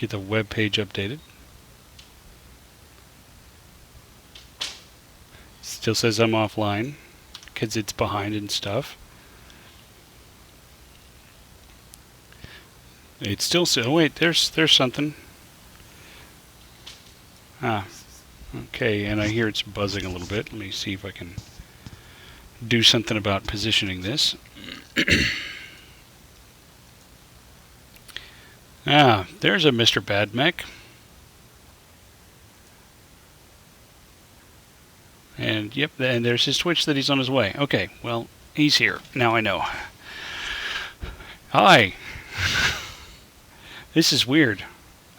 Get the web page updated. Still says I'm offline because it's behind and stuff. It still says, oh wait, there's something. Ah, okay, and I hear it's buzzing a little bit. Let me see if I can do something about positioning this. Ah, there's a Mr. Badmech. And yep, and there's his Twitch that he's on his way. Okay, well, he's here. Now I know. Hi. This is weird.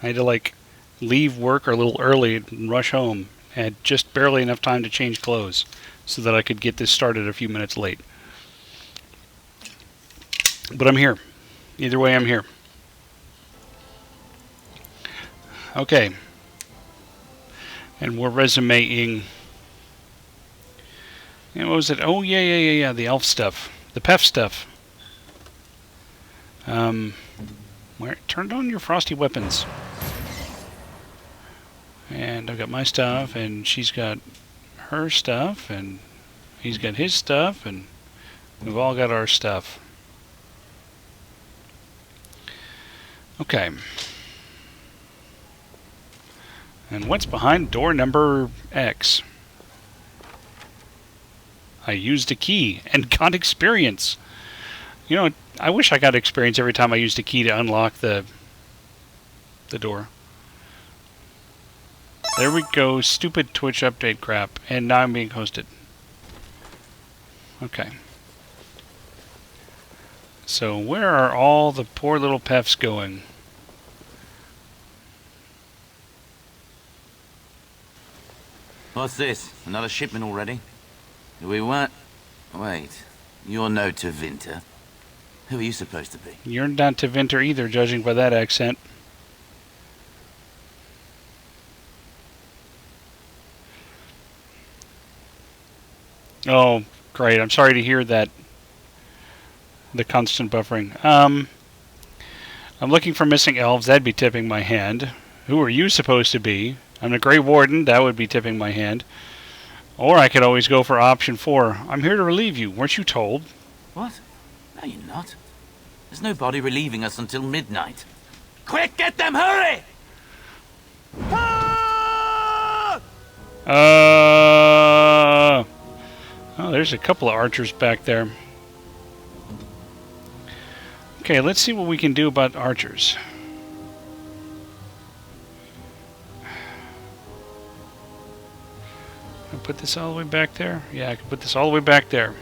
I had to like leave work a little early and rush home. I had just barely enough time to change clothes so that I could get this started a few minutes late. But I'm here. Either way, I'm here. Okay. And we're resumeing. And what was it? Oh, yeah. The elf stuff. The PEF stuff. Where? Turned on your frosty weapons. And I've got my stuff, and she's got her stuff, and he's got his stuff, and we've all got our stuff. Okay. And what's behind door number X? I used a key and got experience. You know, I wish I got experience every time I used a key to unlock the door. There we go. Stupid Twitch update crap. And now I'm being hosted. Okay. So where are all the poor little PEFs going? What's this? Another shipment already? We weren't... Wait. You're no Tevinter. Who are you supposed to be? You're not Tevinter either, judging by that accent. Oh, great. I'm sorry to hear that. The constant buffering. I'm looking for missing elves. That'd be tipping my hand. Who are you supposed to be? I'm the Grey Warden. That would be tipping my hand. Or I could always go for option 4. I'm here to relieve you. Weren't you told? What? No, you're not. There's nobody relieving us until midnight. Quick, get them, hurry! Oh, there's a couple of archers back there. Okay, let's see what we can do about archers. Can I put this all the way back there? Yeah, I can put this all the way back there.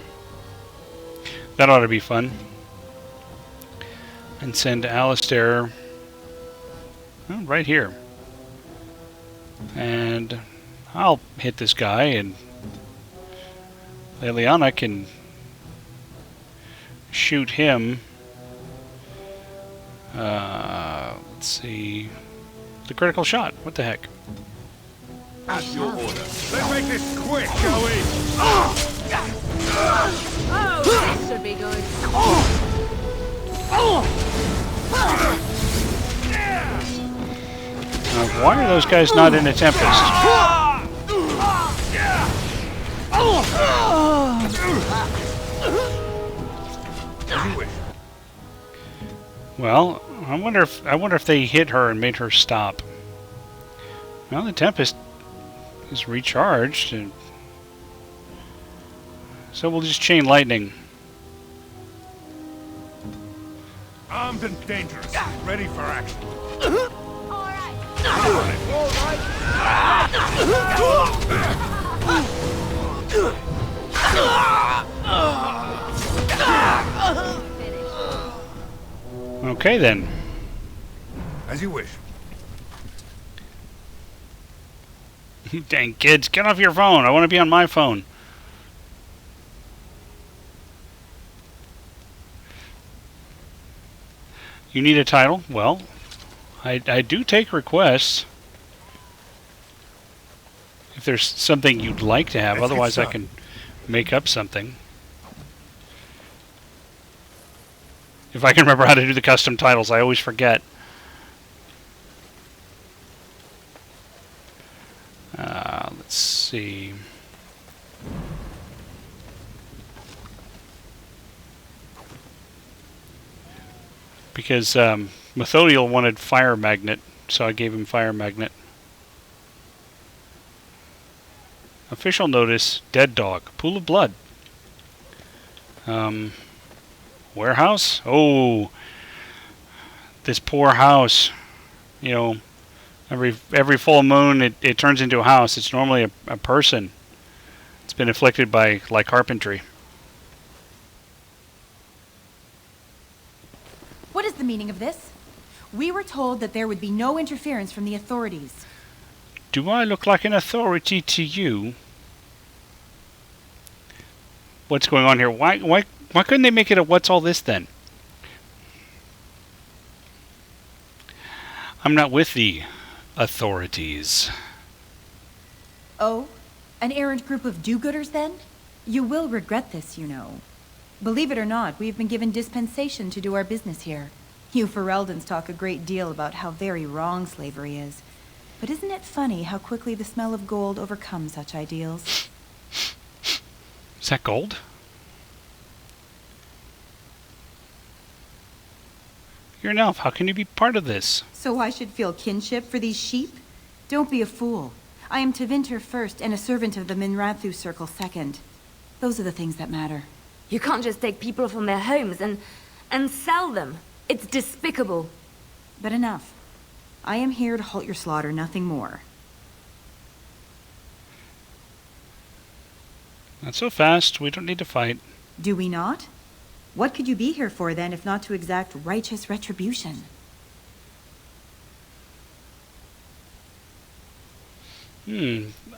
That ought to be fun. And send Alistair right here. And I'll hit this guy, and Leliana can shoot him. Let's see. The critical shot. What the heck? At your order. Let's make this quick, shall we? Oh, this should be good. Why are those guys not in a Tempest? Well, I wonder if they hit her and made her stop. Well, the Tempest is recharged, and so we'll just chain lightning. Armed and dangerous. Ready for action. Okay then. As you wish. Dang kids, get off your phone. I want to be on my phone. You need a title? Well, I do take requests. If there's something you'd like to have, otherwise I can make up something. If I can remember how to do the custom titles, I always forget. Let's see. Because Methodiel wanted Fire Magnet, so I gave him Fire Magnet. Official notice, dead dog, pool of blood. Warehouse? Oh, this poor house. You know, every full moon it turns into a house. It's normally a person. It's been afflicted by lycarpentry. What is the meaning of this? We were told that there would be no interference from the authorities. Do I look like an authority to you? What's going on here? Why couldn't they make it a what's all this then? I'm not with the authorities. Oh? An errant group of do-gooders, then? You will regret this, you know. Believe it or not, we've been given dispensation to do our business here. You Fereldans talk a great deal about how very wrong slavery is. But isn't it funny how quickly the smell of gold overcomes such ideals? Is that gold? You're an elf. How can you be part of this? So I should feel kinship for these sheep? Don't be a fool. I am Tevinter first and a servant of the Minrathu Circle second. Those are the things that matter. You can't just take people from their homes and sell them. It's despicable. But enough. I am here to halt your slaughter, nothing more. Not so fast. We don't need to fight. Do we not? What could you be here for, then, if not to exact righteous retribution?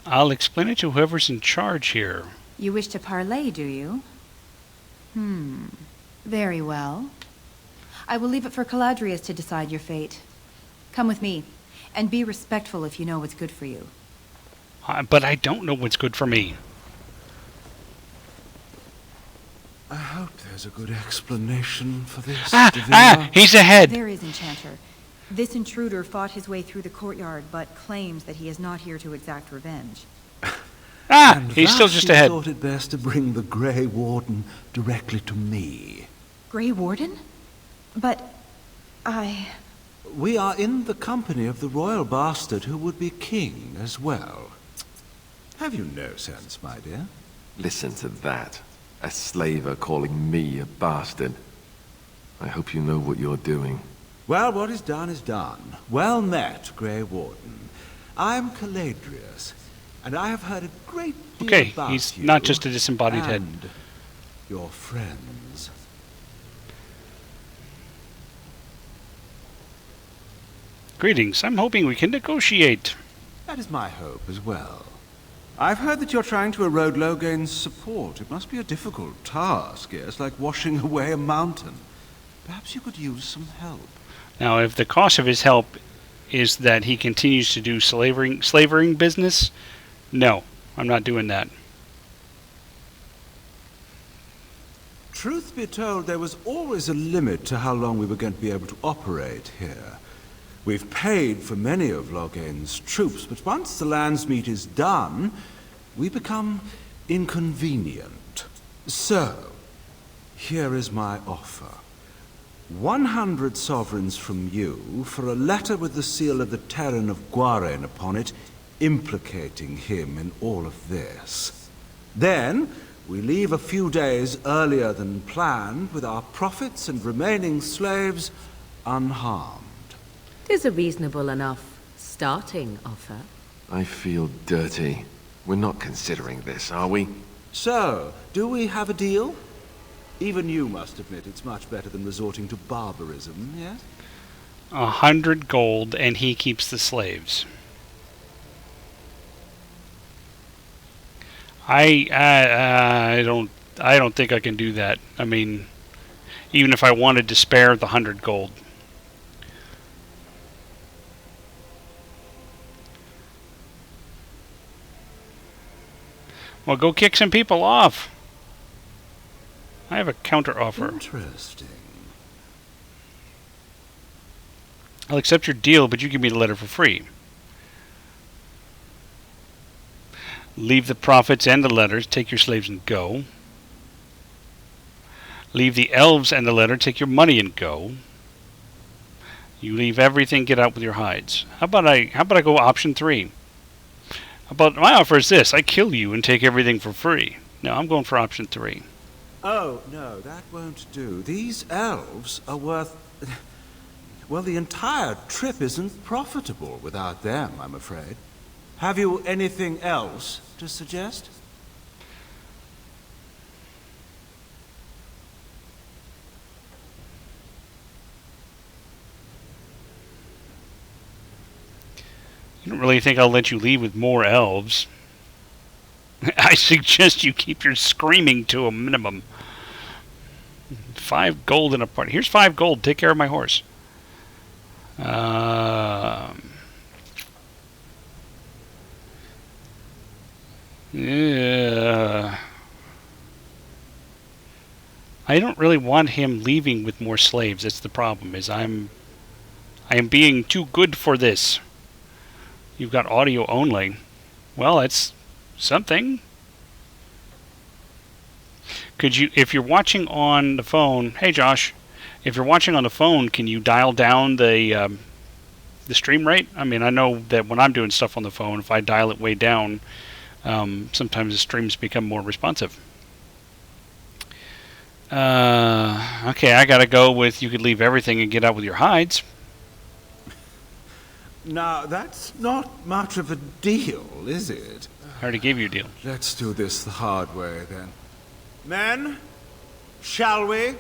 I'll explain it to whoever's in charge here. You wish to parley, do you? Very well. I will leave it for Caladrius to decide your fate. Come with me, and be respectful if you know what's good for you. But I don't know what's good for me. I hope there's a good explanation for this, Davina. He's ahead. There is, Enchanter. This intruder fought his way through the courtyard, but claims that he is not here to exact revenge. And He's still thus just he ahead. thought it best to bring the Grey Warden directly to me. Grey Warden? But We are in the company of the royal bastard who would be king as well. Have you no sense, my dear? Listen to that. A slaver calling me a bastard. I hope you know what you're doing. Well, what is done is done. Well met, Grey Warden. I'm Caladrius, and I have heard a great deal Okay, about he's you not just a disembodied head. and your friends. Greetings. I'm hoping we can negotiate. That is my hope as well. I've heard that you're trying to erode Logain's support. It must be a difficult task, yes, like washing away a mountain. Perhaps you could use some help. Now, if the cost of his help is that he continues to do slavering business, no, I'm not doing that. Truth be told, there was always a limit to how long we were going to be able to operate here. We've paid for many of Logain's troops, but once the Landsmeet is done, we become inconvenient. So, here is my offer. 100 sovereigns from you for a letter with the seal of the Terran of Guaren upon it, implicating him in all of this. Then, we leave a few days earlier than planned with our profits and remaining slaves unharmed. Tis a reasonable enough starting offer. I feel dirty. We're not considering this, are we? So, do we have a deal? Even you must admit it's much better than resorting to barbarism, yes? 100 gold, and he keeps the slaves. I don't think I can do that. I mean, even if I wanted to spare the 100 gold. Well, go kick some people off. I have a counter offer. Interesting. I'll accept your deal, but you give me the letter for free. Leave the prophets and the letters, take your slaves and go. Leave the elves and the letter, take your money and go. You leave everything, get out with your hides. How about I go option 3? My offer is this: I kill you and take everything for free. No, I'm going for option 3. Oh, no, that won't do. These elves are worth... Well, the entire trip isn't profitable without them, I'm afraid. Have you anything else to suggest? You don't really think I'll let you leave with more elves? I suggest you keep your screaming to a minimum. 5 gold in a party. Here's 5 gold. Take care of my horse. Yeah. I don't really want him leaving with more slaves. That's the problem. I am being too good for this. You've got audio only. Well, that's something. Could you, if you're watching on the phone, hey Josh, if you're watching on the phone, can you dial down the stream rate? I mean, I know that when I'm doing stuff on the phone, if I dial it way down, sometimes the streams become more responsive. Okay, I gotta go with you could leave everything and get out with your hides. Now, that's not much of a deal, is it? I already gave you a deal. Let's do this the hard way, then. Men, shall we?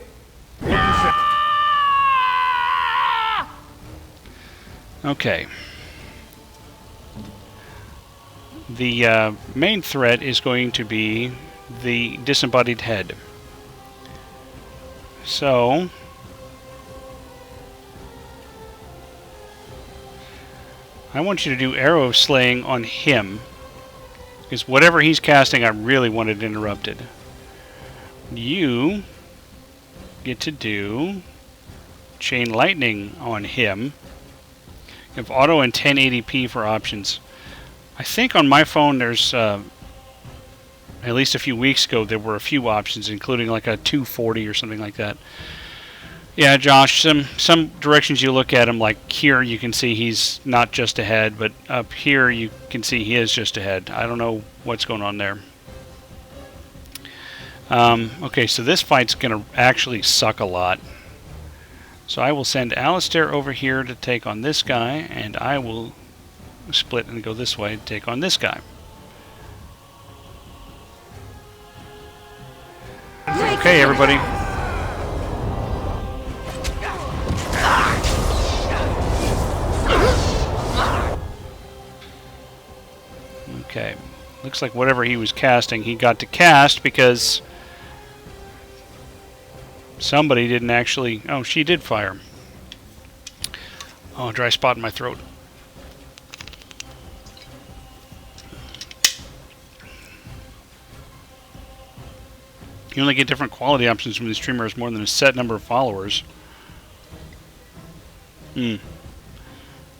Okay. The main threat is going to be the disembodied head. So... I want you to do arrow slaying on him. Because whatever he's casting, I really want it interrupted. You get to do chain lightning on him. You have auto and 1080p for options. I think on my phone there's, at least a few weeks ago, there were a few options, including like a 240 or something like that. Yeah, Josh, some directions you look at him, like here you can see he's not just ahead, but up here you can see he is just ahead. I don't know what's going on there. Okay, so this fight's going to actually suck a lot. So I will send Alistair over here to take on this guy, and I will split and go this way to take on this guy. Okay, everybody. Okay, looks like whatever he was casting, he got to cast because somebody didn't actually... Oh, she did fire. Oh, dry spot in my throat. You only get different quality options from the streamer has more than a set number of followers. Well,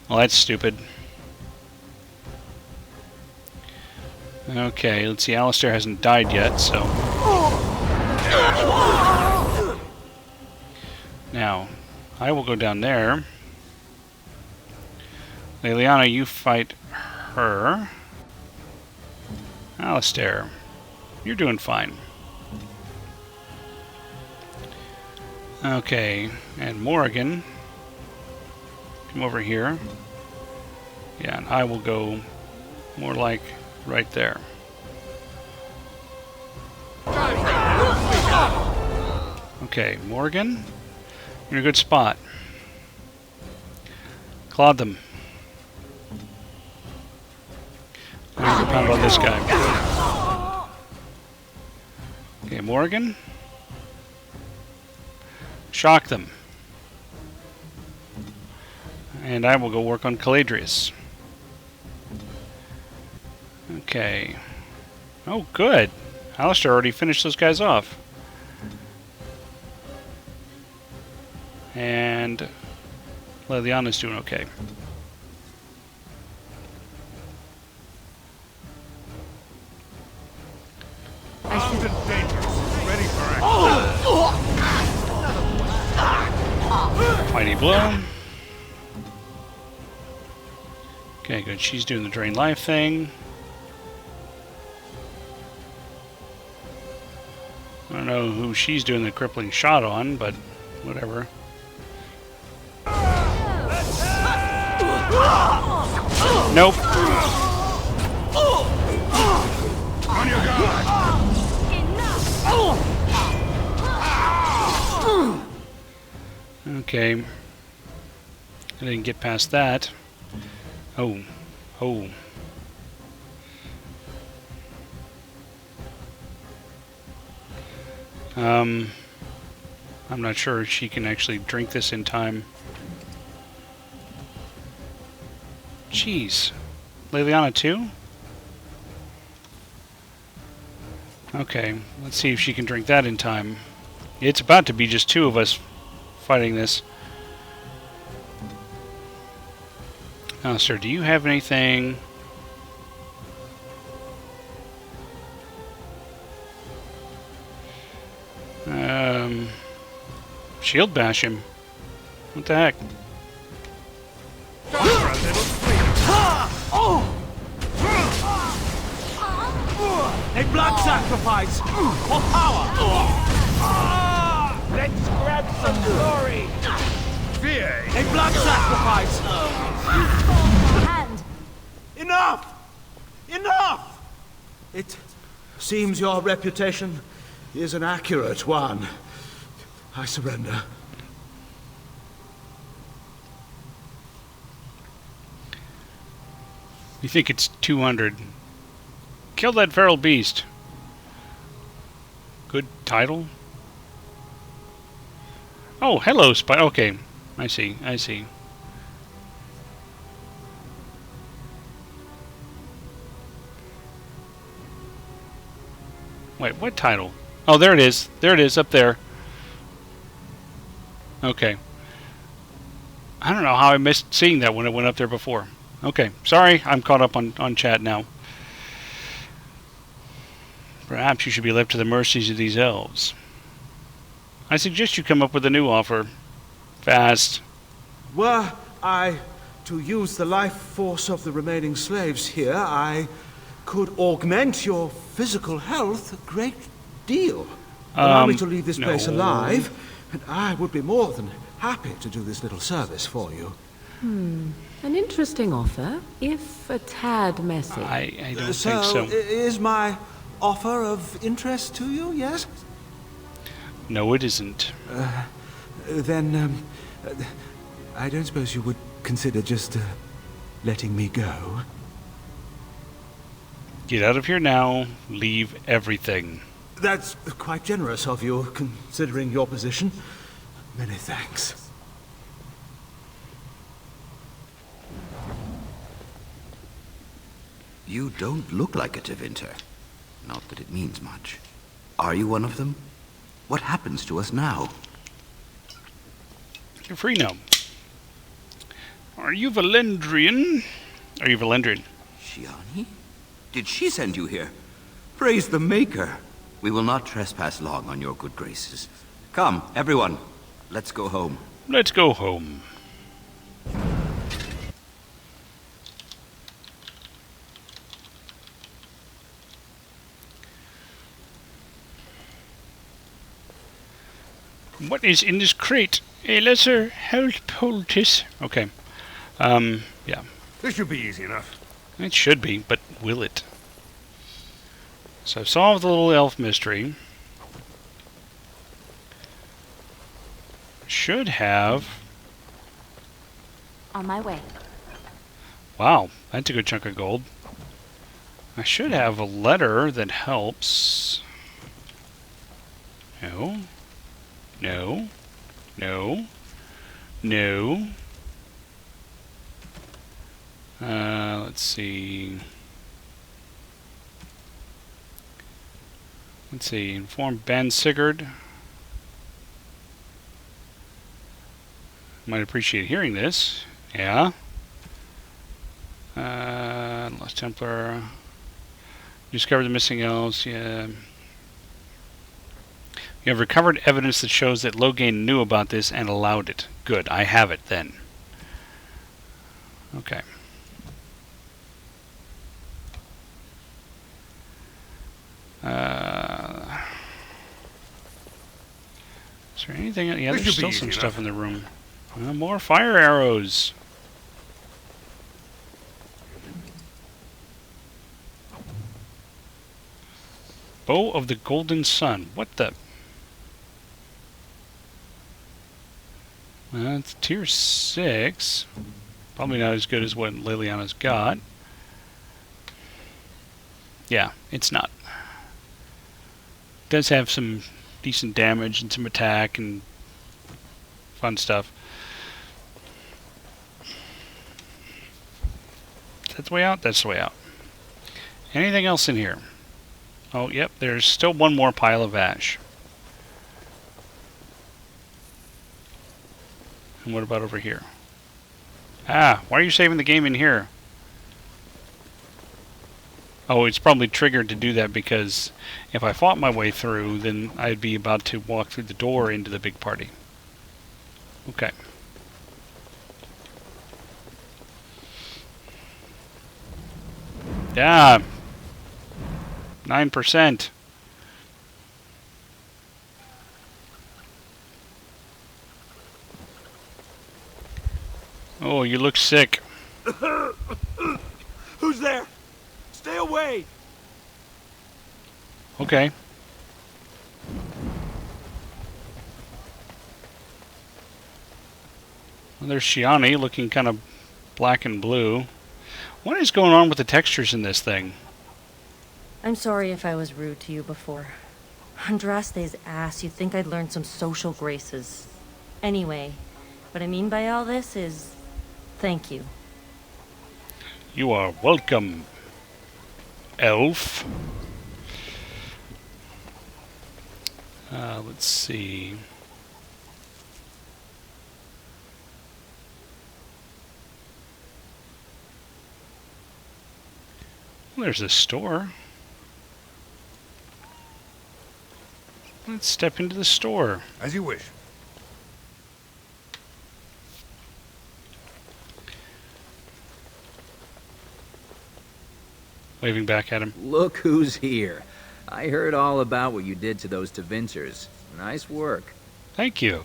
that's stupid. Okay, let's see. Alistair hasn't died yet, so... Now, I will go down there. Leliana, you fight her. Alistair, you're doing fine. Okay, and Morrigan, come over here. Yeah, and I will go more like right there. Okay, Morgan, you're in a good spot. Clawed them. I'm going to pound on this guy. Okay, Morgan. Shock them. And I will go work on Caladrius. Okay. Oh, good. Alistair already finished those guys off. And Leliana's doing okay. Mighty blow. Okay, good. She's doing the drain life thing. I don't know who she's doing the crippling shot on, but whatever. Nope. On your guard! Okay. I didn't get past that. Oh. Oh. I'm not sure if she can actually drink this in time. Jeez. Leliana too? Okay, let's see if she can drink that in time. It's about to be just two of us fighting this. Now, sir, do you have anything? Shield bash him. What the heck? A blood sacrifice for power. Let's grab some glory! Fear! A blood sacrifice. Hand. Enough! Enough! It seems your reputation is an accurate one. I surrender. You think it's 200. Kill that feral beast. Good title. Oh, hello, Spy. Okay, I see, I see. Wait, what title? Oh, there it is. There it is, up there. Okay. I don't know how I missed seeing that when it went up there before. Okay, sorry, I'm caught up on chat now. Perhaps you should be left to the mercies of these elves. I suggest you come up with a new offer. Fast. Were I to use the life force of the remaining slaves here, I could augment your physical health a great deal. Allow me to leave this place no. alive, and I would be more than happy to do this little service for you. An interesting offer, if a tad messy. I don't think so. Is my offer of interest to you, yes? No, it isn't. Then, I don't suppose you would consider just letting me go? Get out of here now. Leave everything. That's quite generous of you, considering your position. Many thanks. You don't look like a Tevinter. Not that it means much. Are you one of them? What happens to us now? You're free now. Are you Valendrian? Are you Valendrian? Shiani? Did she send you here? Praise the Maker. We will not trespass long on your good graces. Come, everyone. Let's go home. Let's go home. What is in this crate? A lesser health poultice. Okay. Yeah. This should be easy enough. It should be, but will it? So I've solved the little elf mystery. Should have... On my way. Wow, that's a good chunk of gold. I should have a letter that helps. No. No. No. No. Let's see. Let's see. Inform Ben Sigurd. Might appreciate hearing this. Yeah. Lost Templar. Discover the missing elves. Yeah. You have recovered evidence that shows that Loghain knew about this and allowed it. Good, I have it then. Okay. Is there anything? Yeah, This there's should be still some easy stuff enough. in the room. More fire arrows. Bow of the Golden Sun. What the? It's tier 6. Probably not as good as what Liliana's got. Yeah, it's not. Does have some decent damage and some attack and fun stuff. That's the way out? That's the way out. Anything else in here? Oh, yep, there's still one more pile of ash. And what about over here? Ah, why are you saving the game in here? Oh, it's probably triggered to do that because if I fought my way through, then I'd be about to walk through the door into the big party. Okay. Yeah. 9%. Oh, you look sick. Who's there? Stay away! Okay. Well, there's Shiani looking kind of black and blue. What is going on with the textures in this thing? I'm sorry if I was rude to you before. Andraste's ass, you'd think I'd learned some social graces. Anyway, what I mean by all this is... thank you. You are welcome, elf. Let's see. Well, there's a store. Let's step into the store. As you wish. Waving back at him. Look who's here. I heard all about what you did to those Tevincers. Nice work. Thank you.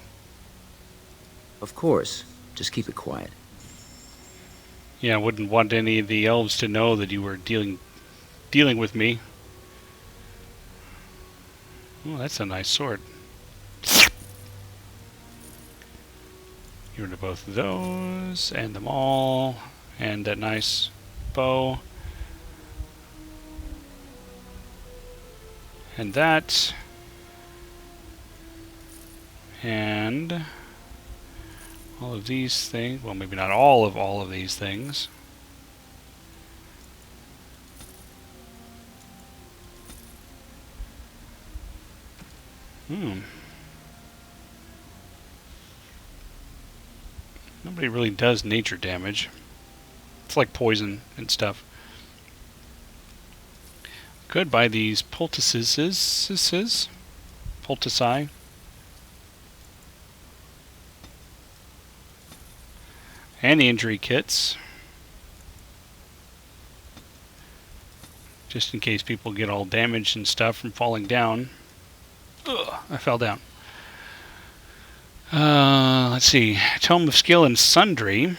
Of course. Just keep it quiet. Yeah, I wouldn't want any of the elves to know that you were dealing with me. Oh, that's a nice sword. You're into both of those, and them all, and that nice bow. And that. And all of these things. Well, maybe not all of these things. Nobody really does nature damage. It's like poison and stuff. Could buy these poultices. Poultici. And the injury kits. Just in case people get all damaged and stuff from falling down. Ugh, I fell down. Let's see. Tome of Skill and Sundry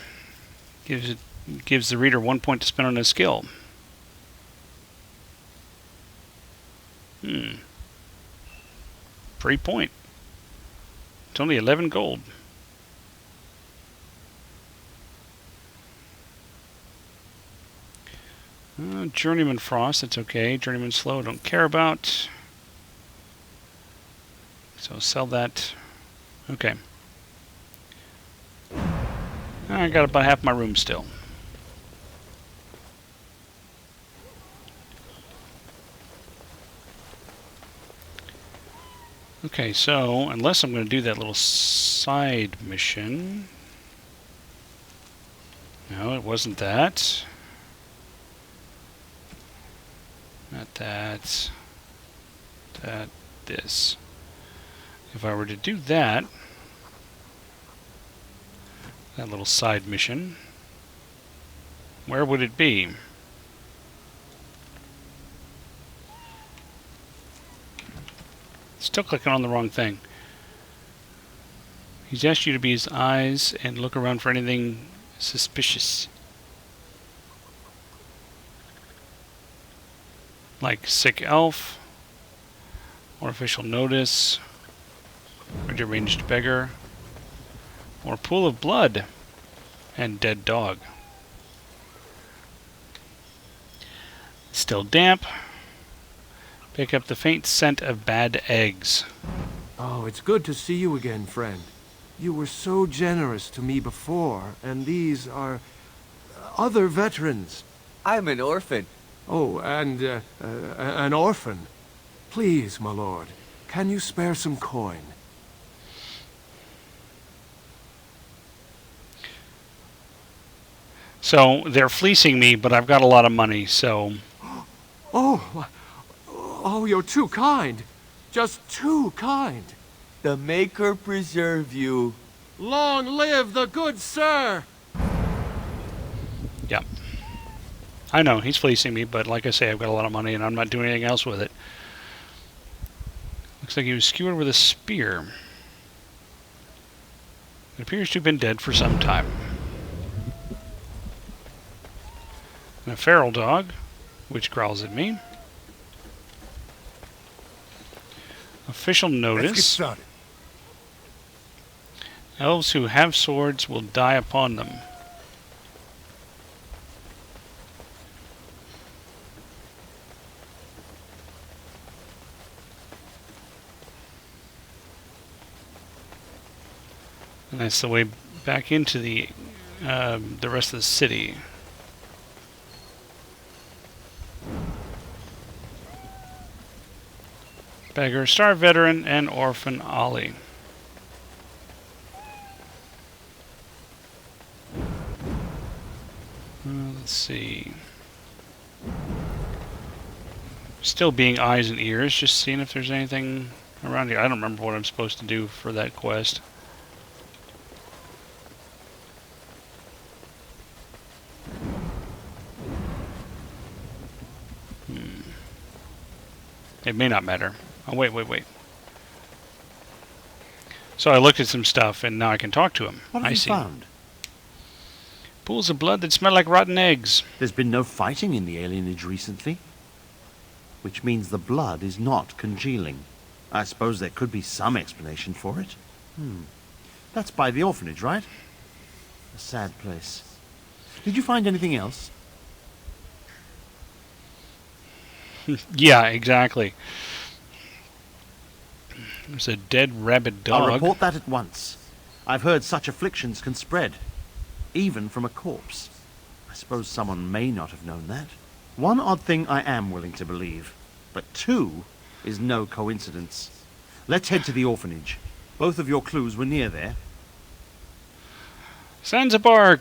gives the reader 1 point to spend on a skill. Free point. It's only 11 gold. Journeyman Frost, that's okay. Journeyman Slow, don't care about. So sell that. Okay. I got about half my room still. Okay, so unless I'm going to do that little side mission. No, it wasn't that. Not that. That. This. If I were to do that, that little side mission, where would it be? Still clicking on the wrong thing. He's asked you to be his eyes and look around for anything suspicious. Like sick elf, or official notice, or deranged beggar, or pool of blood, and dead dog. Still damp. Pick up the faint scent of bad eggs. Oh, it's good to see you again, friend. You were so generous to me before, and these are other veterans. I'm an orphan. Oh, and an orphan. Please, my lord, can you spare some coin? So they're fleecing me, but I've got a lot of money, so... Oh, you're too kind. Just too kind. The Maker preserve you. Long live the good sir! Yep. I know, he's fleecing me, but like I say, I've got a lot of money and I'm not doing anything else with it. Looks like he was skewered with a spear. It appears to have been dead for some time. And a feral dog, which growls at me. Official notice. Let's get started. Elves who have swords will die upon them. And that's the way back into the rest of the city. Beggar, Star Veteran, and Orphan Ollie. Let's see. Still being eyes and ears, just seeing if there's anything around here. I don't remember what I'm supposed to do for that quest. It may not matter. Oh, wait. So I looked at some stuff, and now I can talk to him. What have you found? Pools of blood that smell like rotten eggs. There's been no fighting in the alienage recently, which means the blood is not congealing. I suppose there could be some explanation for it. That's by the orphanage, right? A sad place. Did you find anything else? Yeah, exactly. There's a dead rabid dog. I'll report that at once. I've heard such afflictions can spread, even from a corpse. I suppose someone may not have known that. One odd thing I am willing to believe, but two is no coincidence. Let's head to the orphanage. Both of your clues were near there. Zanzibar!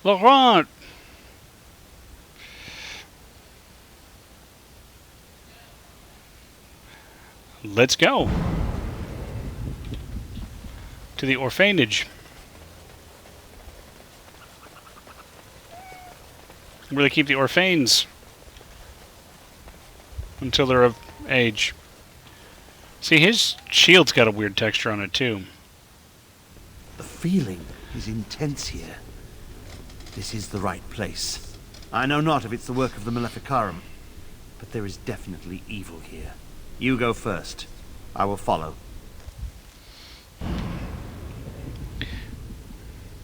Laurent! Let's go to the orphanage. Where they keep the orphans until they're of age. See, his shield's got a weird texture on it too. The feeling is intense here. This is the right place. I know not if it's the work of the Maleficarum, but there is definitely evil here. You go first. I will follow.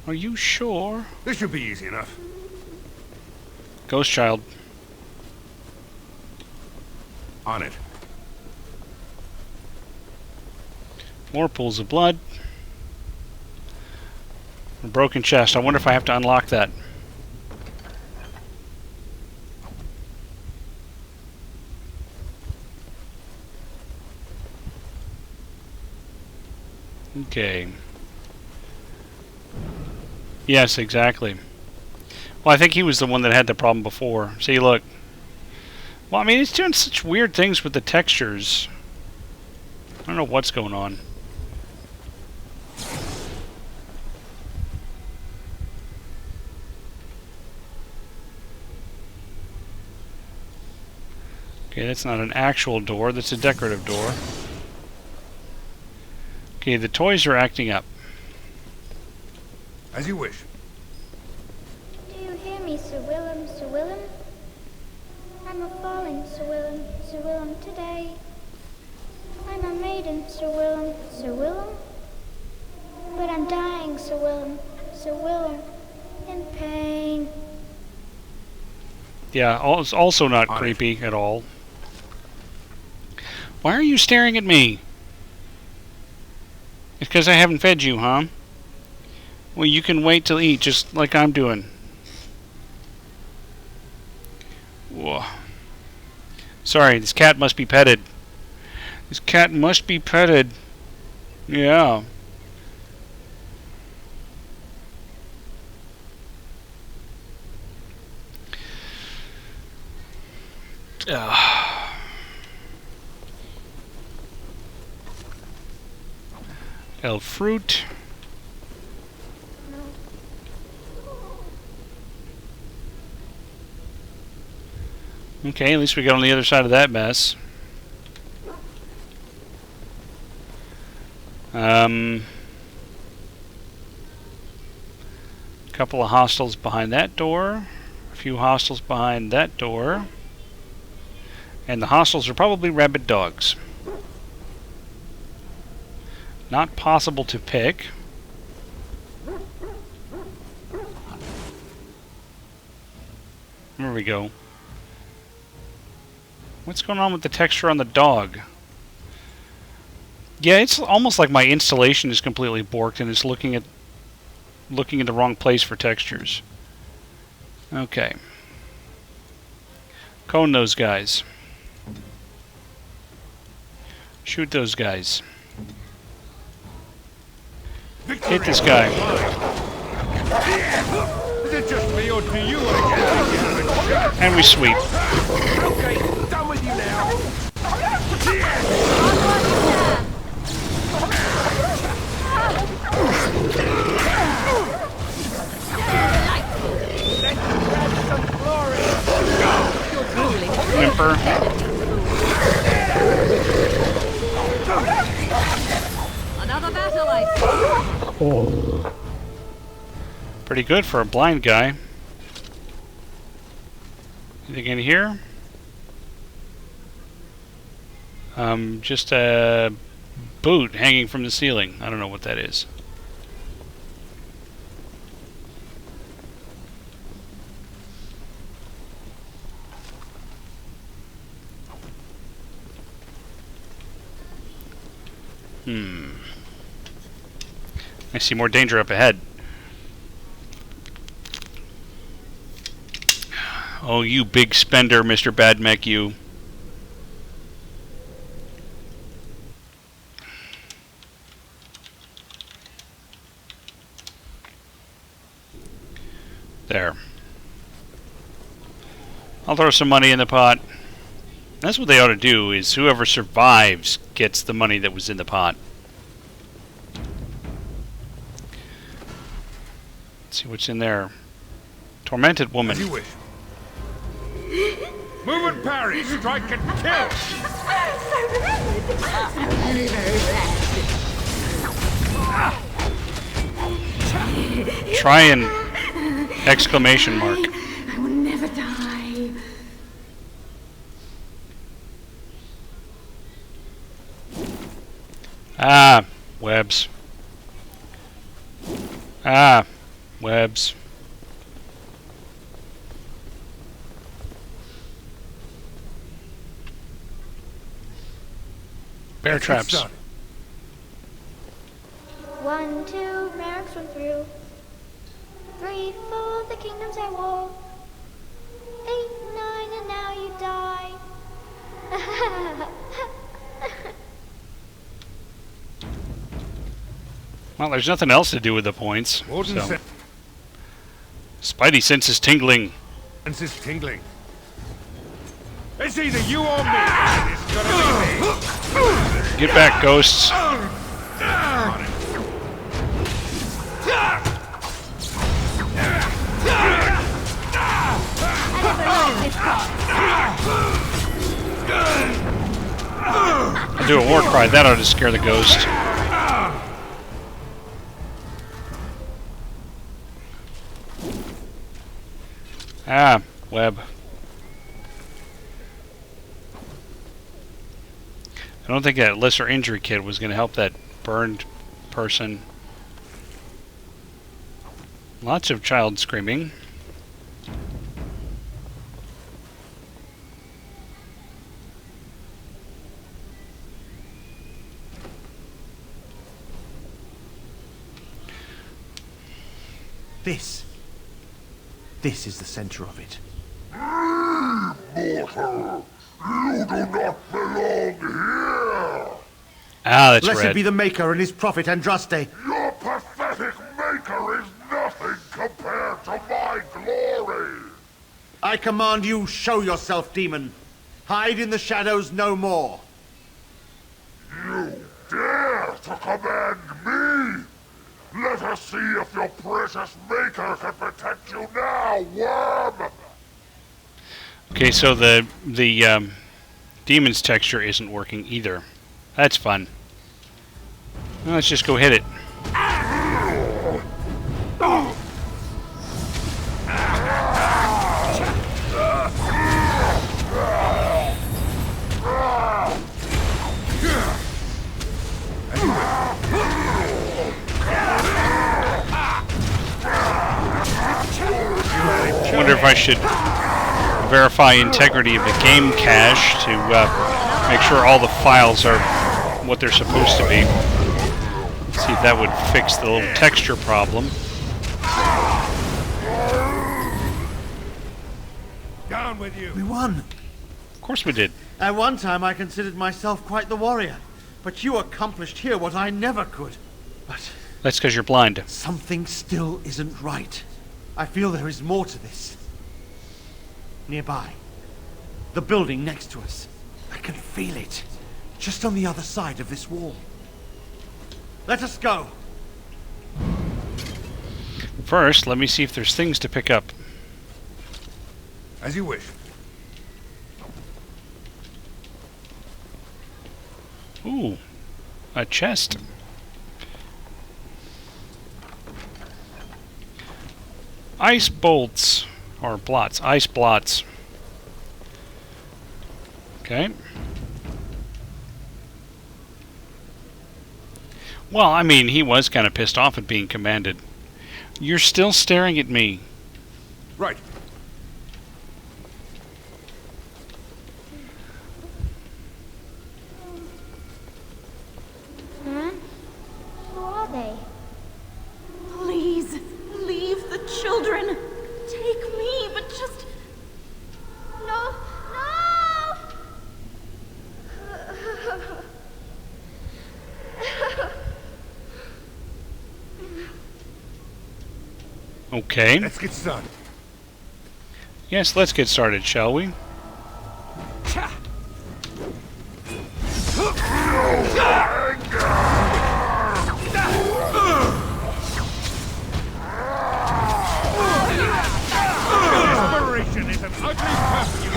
Are you sure? This should be easy enough. Ghost child. On it. More pools of blood. A broken chest. I wonder if I have to unlock that. Okay. Yes, exactly. Well, I think he was the one that had the problem before. See, look. Well, I mean, it's doing such weird things with the textures. I don't know what's going on. Okay, that's not an actual door, that's a decorative door. Okay, the toys are acting up. As you wish. Do you hear me, Sir Willem, Sir Willem? I'm a falling, Sir Willem, Sir Willem, today. I'm a maiden, Sir Willem, Sir Willem. But I'm dying, Sir Willem, in pain. Yeah, it's also not creepy at all. Why are you staring at me? It's because I haven't fed you, huh? Well, you can wait till eat, just like I'm doing. Whoa. Sorry, this cat must be petted. This cat must be petted. Yeah. El fruit. Okay, at least we got on the other side of that mess. Couple of hostels behind that door. A few hostels behind that door. And the hostels are probably rabid dogs. Not possible to pick. There we go. What's going on with the texture on the dog? Yeah, it's almost like my installation is completely borked and it's looking in the wrong place for textures. Okay. Cone those guys. Shoot those guys. Hit this guy. Is it just me or do you want to get And we sweep. Okay, done with you now. Whimper. Another battle, I see. Pretty good for a blind guy. Anything in here? Just a boot hanging from the ceiling. I don't know what that is. I see more danger up ahead. Oh, you big spender, Mr. Badmech, you. There. I'll throw some money in the pot. That's what they ought to do, is whoever survives gets the money that was in the pot. Let's see what's in there. Tormented woman. As you wish. Move and parry, strike and kill. Try and exclamation mark. I will never die. Ah, webs. Ah, webs. Bear traps. 1, 2, Merrick's run through. 3, 4, the kingdoms at war. 8, 9, and now you die. Well, there's nothing else to do with the points. So. Spidey sense is tingling. Sense is tingling. It's either you or me. It's gonna be me. Get back, ghosts. I'll do a war cry. That ought to scare the ghost. Ah, web. I don't think that lesser injury kit was going to help that burned person. Lots of child screaming. This is the center of it. Mortal! You do not belong here! Ah, that's Blessed red. be the Maker and his prophet Andraste. Your pathetic maker is nothing compared to my glory! I command you, show yourself, demon. Hide in the shadows no more. You dare to command me? Let us see if your precious maker can protect you now, worm! Okay, so the demon's texture isn't working either. That's fun. Well, let's just go hit it. I wonder if I should verify integrity of the game cache to make sure all the files are what they're supposed to be. See if that would fix the little texture problem. Down with you! We won. Of course we did. At one time I considered myself quite the warrior, but you accomplished here what I never could. But that's because you're blind. Something still isn't right. I feel there is more to this. Nearby. The building next to us. I can feel it. Just on the other side of this wall. Let us go. First, let me see if there's things to pick up. As you wish. Ooh, a chest. Ice bolts, or blots, ice blots. Okay. Well, I mean, he was kind of pissed off at being commanded. You're still staring at me. Right. Huh? Who are they? Please, leave the children. Take me, but just... No! Okay. Let's get started. Yes, let's get started, shall we? Desperation is an ugly perfume.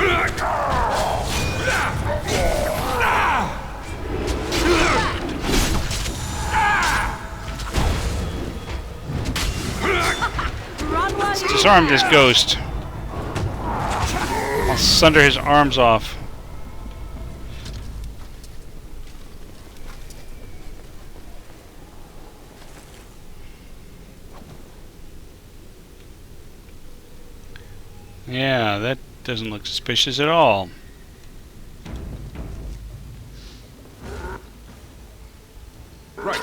Let's disarm this ghost. I'll sunder his arms off. Yeah, that doesn't look suspicious at all. Right.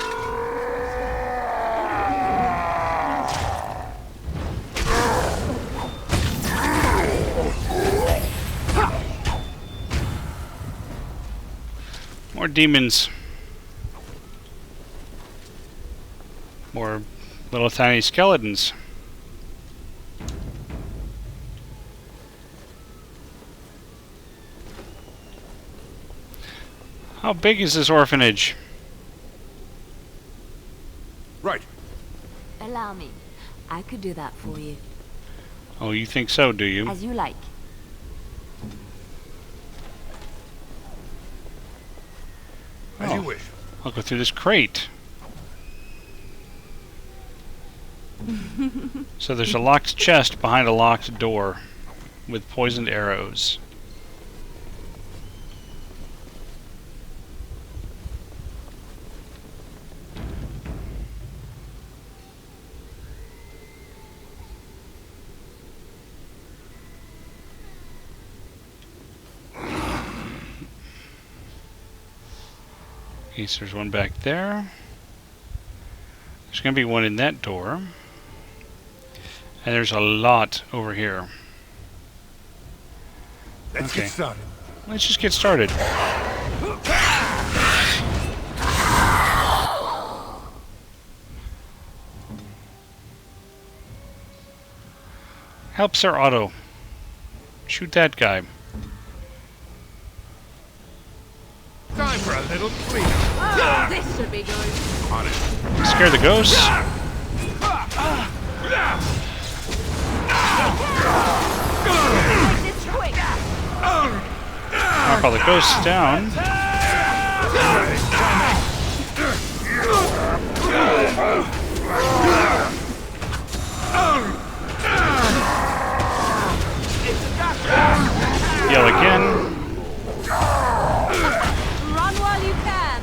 More demons. More little tiny skeletons. How big is this orphanage? Right. Allow me. I could do that for you. Oh, you think so, do you? As you like. As you wish. I'll go through this crate. So there's a locked chest behind a locked door with poisoned arrows. Okay, so there's one back there. There's going to be one in that door. And there's a lot over here. Let's get started. Let's just get started. Help Sir Otto. Shoot that guy. Time for a little cleanup. Oh, this should be good. On it. Scare the ghosts. This quick. Knock all the ghosts down. Yell again. Run while you can.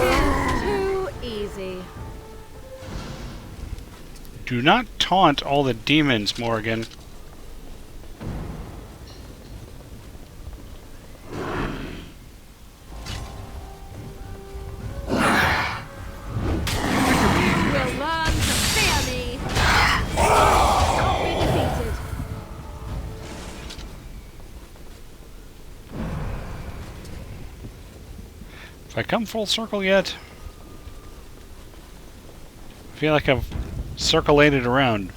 It's too easy. Do not taunt all the demons, Morgan. Will learn to fear me. Not be defeated. Have I come full circle yet? I feel like I've circulated around.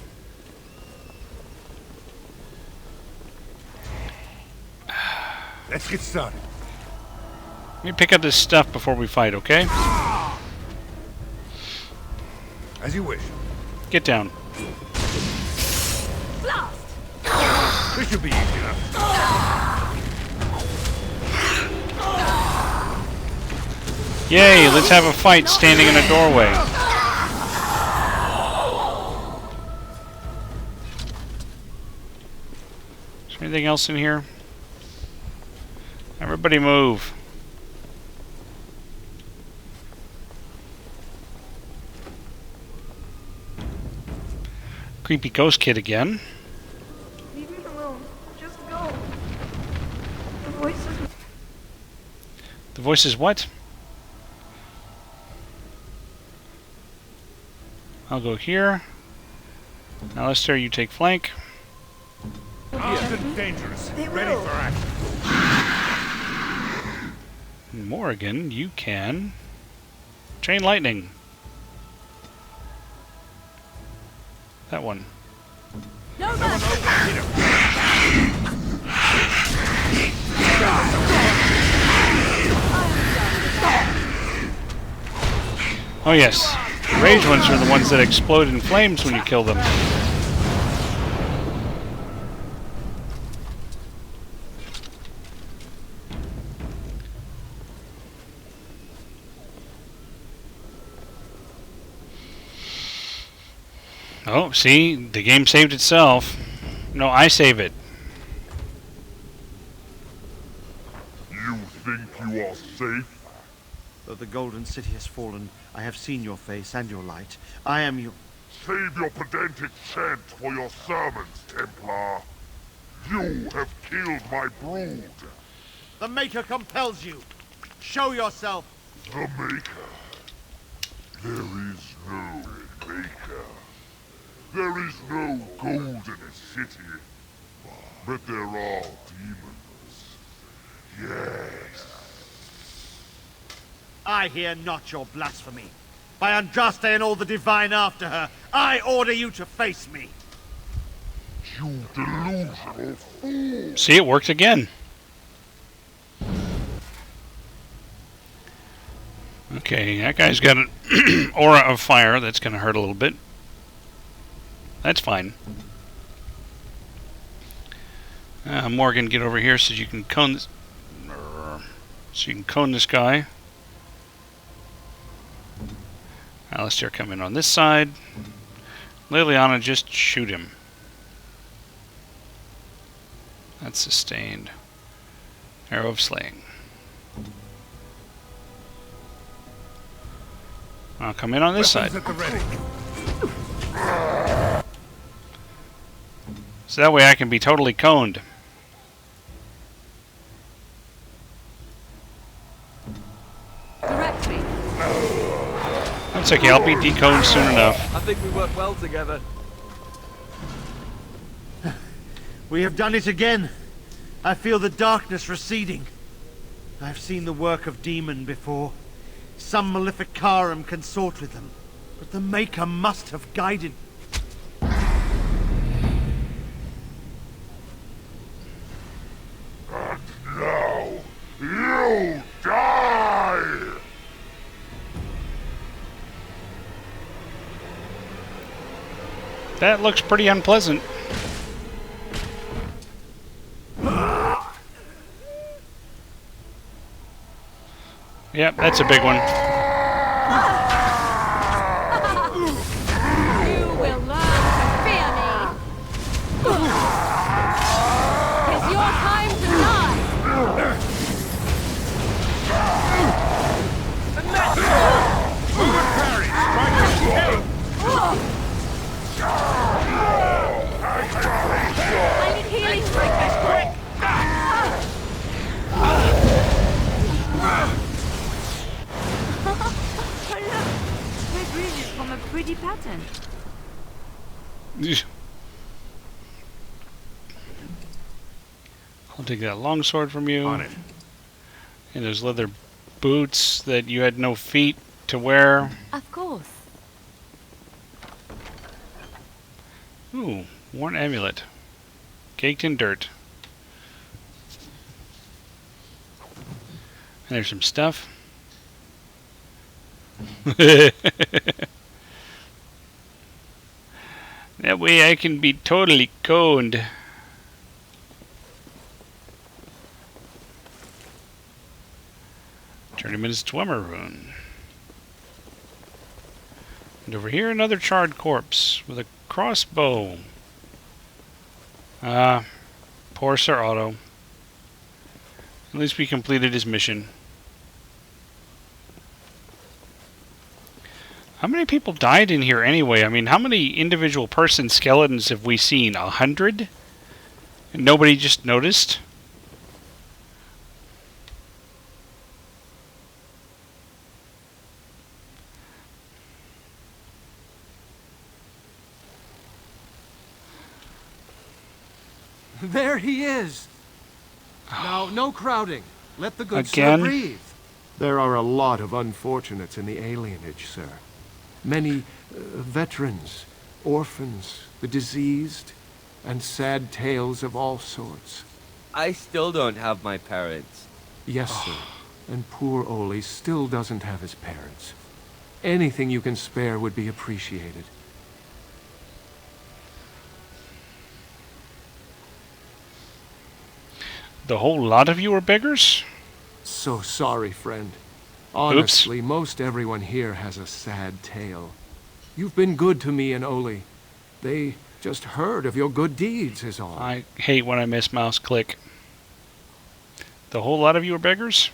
Let's get started. Let me pick up this stuff before we fight, okay? As you wish. Get down. Blast. This should be easy enough. Yay, let's have a fight standing in a doorway. Is there anything else in here? Everybody move. Creepy ghost kid again. Leave me alone. Just go. The voices. The voice is what? I'll go here. Alistair, you take flank. Distant dangerous. Ready for action. Morrigan, you can chain lightning. That one. No mercy. Oh yes, rage ones are the ones that explode in flames when you kill them. Oh, see? The game saved itself. No, I save it. You think you are safe? Though the Golden City has fallen, I have seen your face and your light. I am your... Save your pedantic chant for your sermons, Templar. You have killed my brood. The Maker compels you. Show yourself. The Maker. There is no Maker. There is no Golden City. But there are demons. Yes. I hear not your blasphemy. By Andraste and all the divine after her, I order you to face me. You delusional fool. See, it worked again. Okay, that guy's got an aura of fire that's going to hurt a little bit. That's fine. Morgan, get over here so you can cone this. So you can cone this guy. Alistair, come in on this side. Liliana, just shoot him. That's sustained. Arrow of slaying. I'll come in on this side. So that way I can be totally coned. Direct me. That's okay, I'll be deconed soon enough. I think we work well together. We have done it again. I feel the darkness receding. I've seen the work of demon before. Some malefic Karam consort with them, but the Maker must have guided. Now, you die! That looks pretty unpleasant. Yep, that's a big one. You will learn to fear me. It's your time to die. I need healing. Break this quick. Red ridges from a pretty pattern. I'll take that longsword from you. On it. And those leather boots that you had no feet to wear. Of course. Ooh, worn amulet. Caked in dirt. And there's some stuff. That way I can be totally coned. Journeyman's Dwemer rune. And over here another charred corpse with a crossbow. Poor Sir Otto. At least we completed his mission. How many people died in here anyway? I mean, how many individual person skeletons have we seen? 100? And nobody just noticed? There he is! Now, no crowding. Let the good Again? sir breathe. There are a lot of unfortunates in the alienage, sir. Many veterans, orphans, the diseased, and sad tales of all sorts. I still don't have my parents. Yes, sir. And poor Oli still doesn't have his parents. Anything you can spare would be appreciated. The whole lot of you are beggars? So sorry, friend. Honestly, most everyone here has a sad tale. You've been good to me and Oli. They just heard of your good deeds, is all. I hate when I miss mouse click. The whole lot of you are beggars?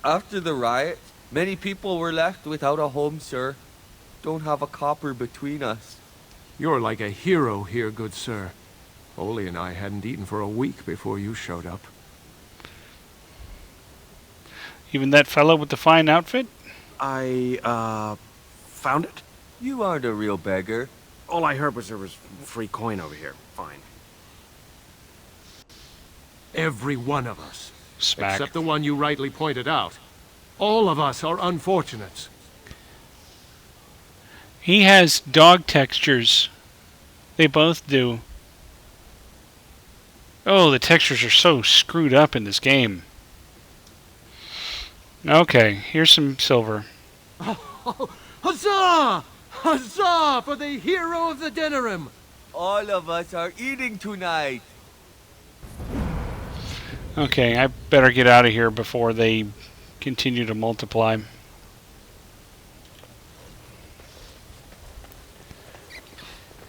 After the riot, many people were left without a home, sir. Don't have a copper between us. You're like a hero here, good sir. Oli and I hadn't eaten for a week before you showed up. Even that fellow with the fine outfit? I, found it. You aren't a real beggar. All I heard was there was free coin over here. Fine. Every one of us. Smack. Except the one you rightly pointed out. All of us are unfortunates. He has dog textures. They both do. Oh, the textures are so screwed up in this game. Okay, here's some silver. Huzzah! Huzzah for the hero of the Denerim! All of us are eating tonight. Okay, I better get out of here before they continue to multiply.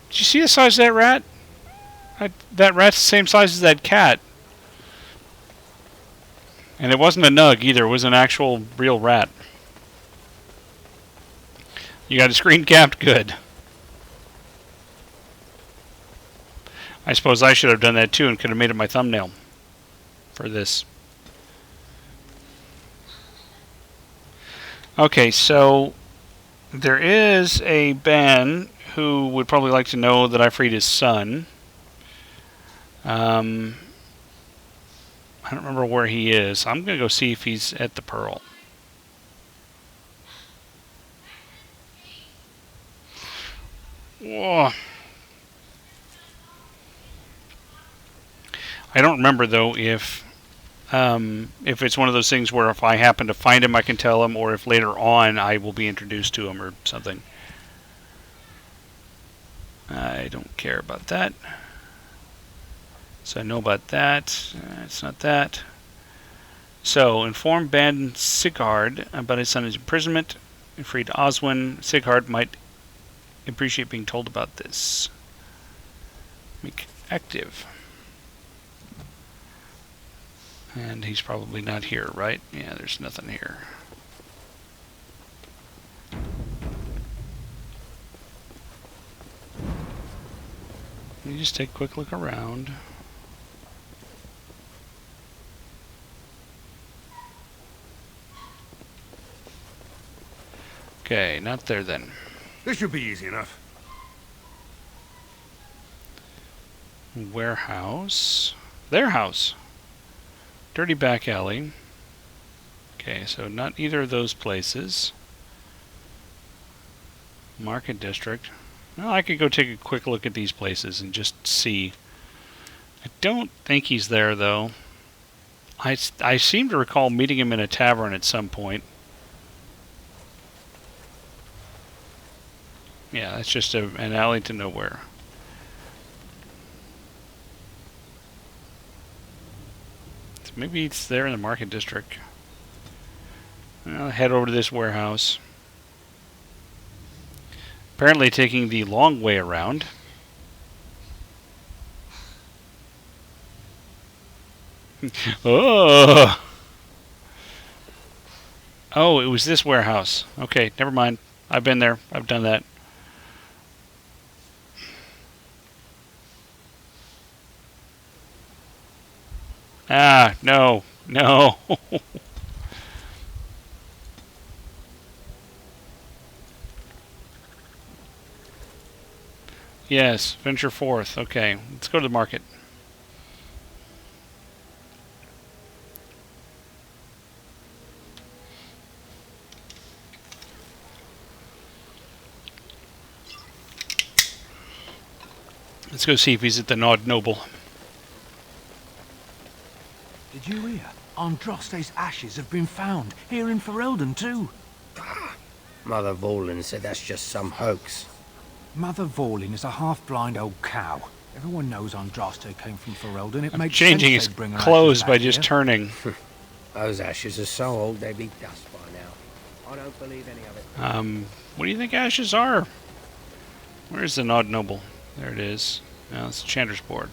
Did you see the size of that rat? That rat's the same size as that cat. And it wasn't a nug either, it was an actual real rat. You got a screen capped? Good. I suppose I should have done that too and could have made it my thumbnail for this. Okay, so there is a Ben who would probably like to know that I freed his son. I don't remember where he is. I'm going to go see if he's at the Pearl. Whoa. I don't remember though if it's one of those things where if I happen to find him I can tell him, or if later on I will be introduced to him or something. I don't care about that. So I know about that. It's not that. So inform Baron Sigurd about his son's imprisonment. Freed Oswin. Sigurd might appreciate being told about this. Make active. And he's probably not here, right? Yeah, there's nothing here. Let me just take a quick look around. Okay, not there then. This should be easy enough. Warehouse. Their house. Dirty back alley. Okay, so not either of those places. Market district. Well, I could go take a quick look at these places and just see. I don't think he's there, though. I seem to recall meeting him in a tavern at some point. Yeah, it's just an alley to nowhere. So maybe it's there in the market district. I'll head over to this warehouse. Apparently taking the long way around. Oh! Oh, it was this warehouse. Okay, never mind. I've been there. I've done that. Ah, no. No. Yes, venture forth. Okay, let's go to the market. Let's go see if he's at the Nod Noble. Did you hear? Andraste's ashes have been found, here in Ferelden too. Mother Vorlin said that's just some hoax. Mother Vorlin is a half-blind old cow. Everyone knows Andraste came from Ferelden. It I'm makes changing sense his they'd bring her clothes ashes by back just here. turning. Those ashes are so old they'd be dust by now. I don't believe any of it. What do you think ashes are? Where's the Nod Noble? There it is. No, it's the Chanter's board.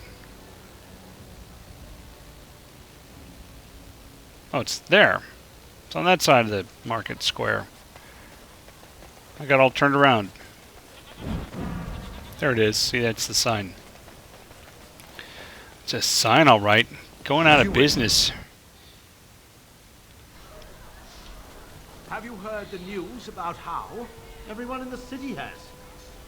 Oh, it's there. It's on that side of the market square. I got all turned around. There it is. See, that's the sign. It's a sign, all right. Going out of business. Have you heard the news about how? Everyone in the city has.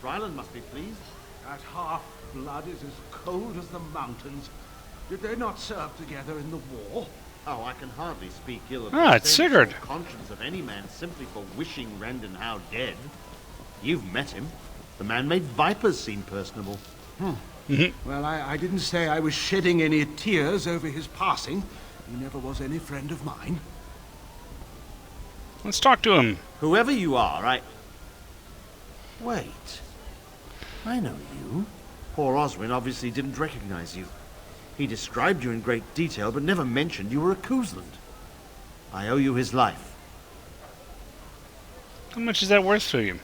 Ryland must be pleased. That half-blood is as cold as the mountains. Did they not serve together in the war? Oh, I can hardly speak ill of Ah, the it's sense Sigurd. or conscience of any man simply for wishing Rendenhow dead. You've met him. The man made vipers seem personable. Well, I didn't say I was shedding any tears over his passing. He never was any friend of mine. Let's talk to him. Whoever you are, Wait. I know you. Poor Oswin obviously didn't recognize you. He described you in great detail, but never mentioned you were a Cousland. I owe you his life. How much is that worth to you?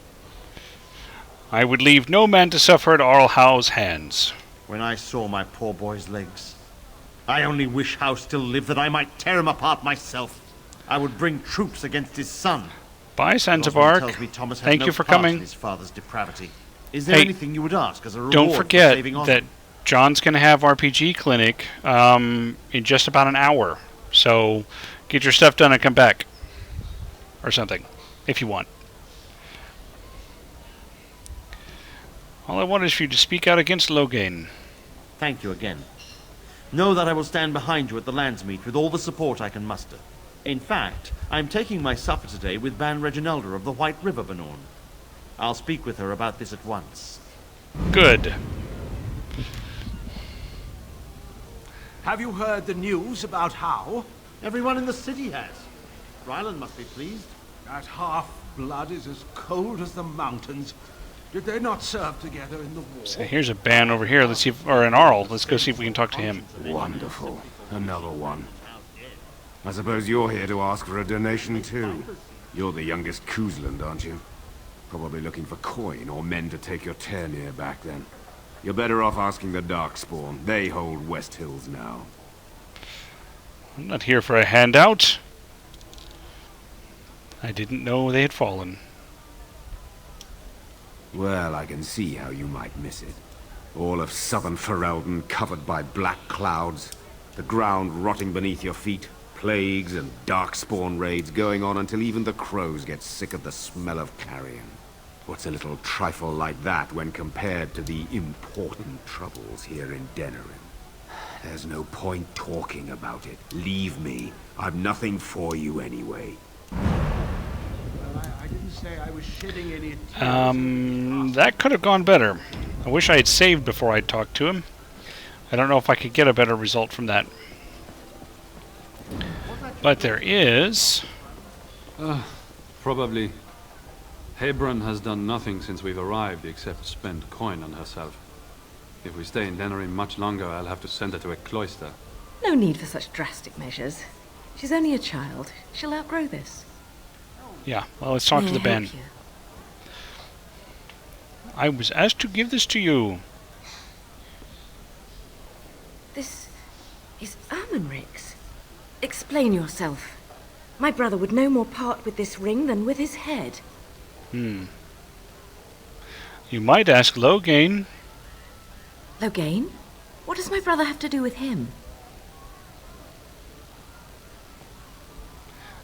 I would leave no man to suffer at Arl Howe's hands. When I saw my poor boy's legs, I only wish Howe still lived that I might tear him apart myself. I would bring troops against his son. Bye, Oswin Santabark. tells me Thomas had Thank no you for part coming. in his father's depravity. Is there Hey, anything you would ask as a reward don't for forget saving Oswin? that John's going to have RPG Clinic in just about an hour. So get your stuff done and come back. Or something, if you want. All I want is for you to speak out against Loghain. Thank you again. Know that I will stand behind you at the Landsmeet with all the support I can muster. In fact, I'm taking my supper today with Ban Reginalda of the White River Banorn. I'll speak with her about this at once. Good. Have you heard the news about Howe? Everyone in the city has. Ryland must be pleased. That half-blood is as cold as the mountains. Did they not serve together in the war? So here's a ban over here. Let's see if, or an Arl. Let's go see if we can talk to him. Wonderful. Another one. I suppose you're here to ask for a donation too. You're the youngest Cousland, aren't you? Probably looking for coin or men to take your Ternir back then. You're better off asking the Darkspawn. They hold West Hills now. I'm not here for a handout. I didn't know they had fallen. Well, I can see how you might miss it. All of southern Ferelden covered by black clouds, the ground rotting beneath your feet, plagues and darkspawn raids going on until even the crows get sick of the smell of carrion. What's a little trifle like that when compared to the important troubles here in Denerim? There's no point talking about it. Leave me. I've nothing for you anyway. I didn't say I was shedding any tears. That could have gone better. I wish I had saved before I talked to him. I don't know if I could get a better result from that. But there is... Probably. Hebron has done nothing since we've arrived except spend coin on herself. If we stay in Denerim much longer, I'll have to send her to a cloister. No need for such drastic measures. She's only a child. She'll outgrow this. Yeah, well, let's talk to the May I help band. you? I was asked to give this to you. This is Ermenric's. Explain yourself. My brother would no more part with this ring than with his head. You might ask Loghain. Loghain? What does my brother have to do with him?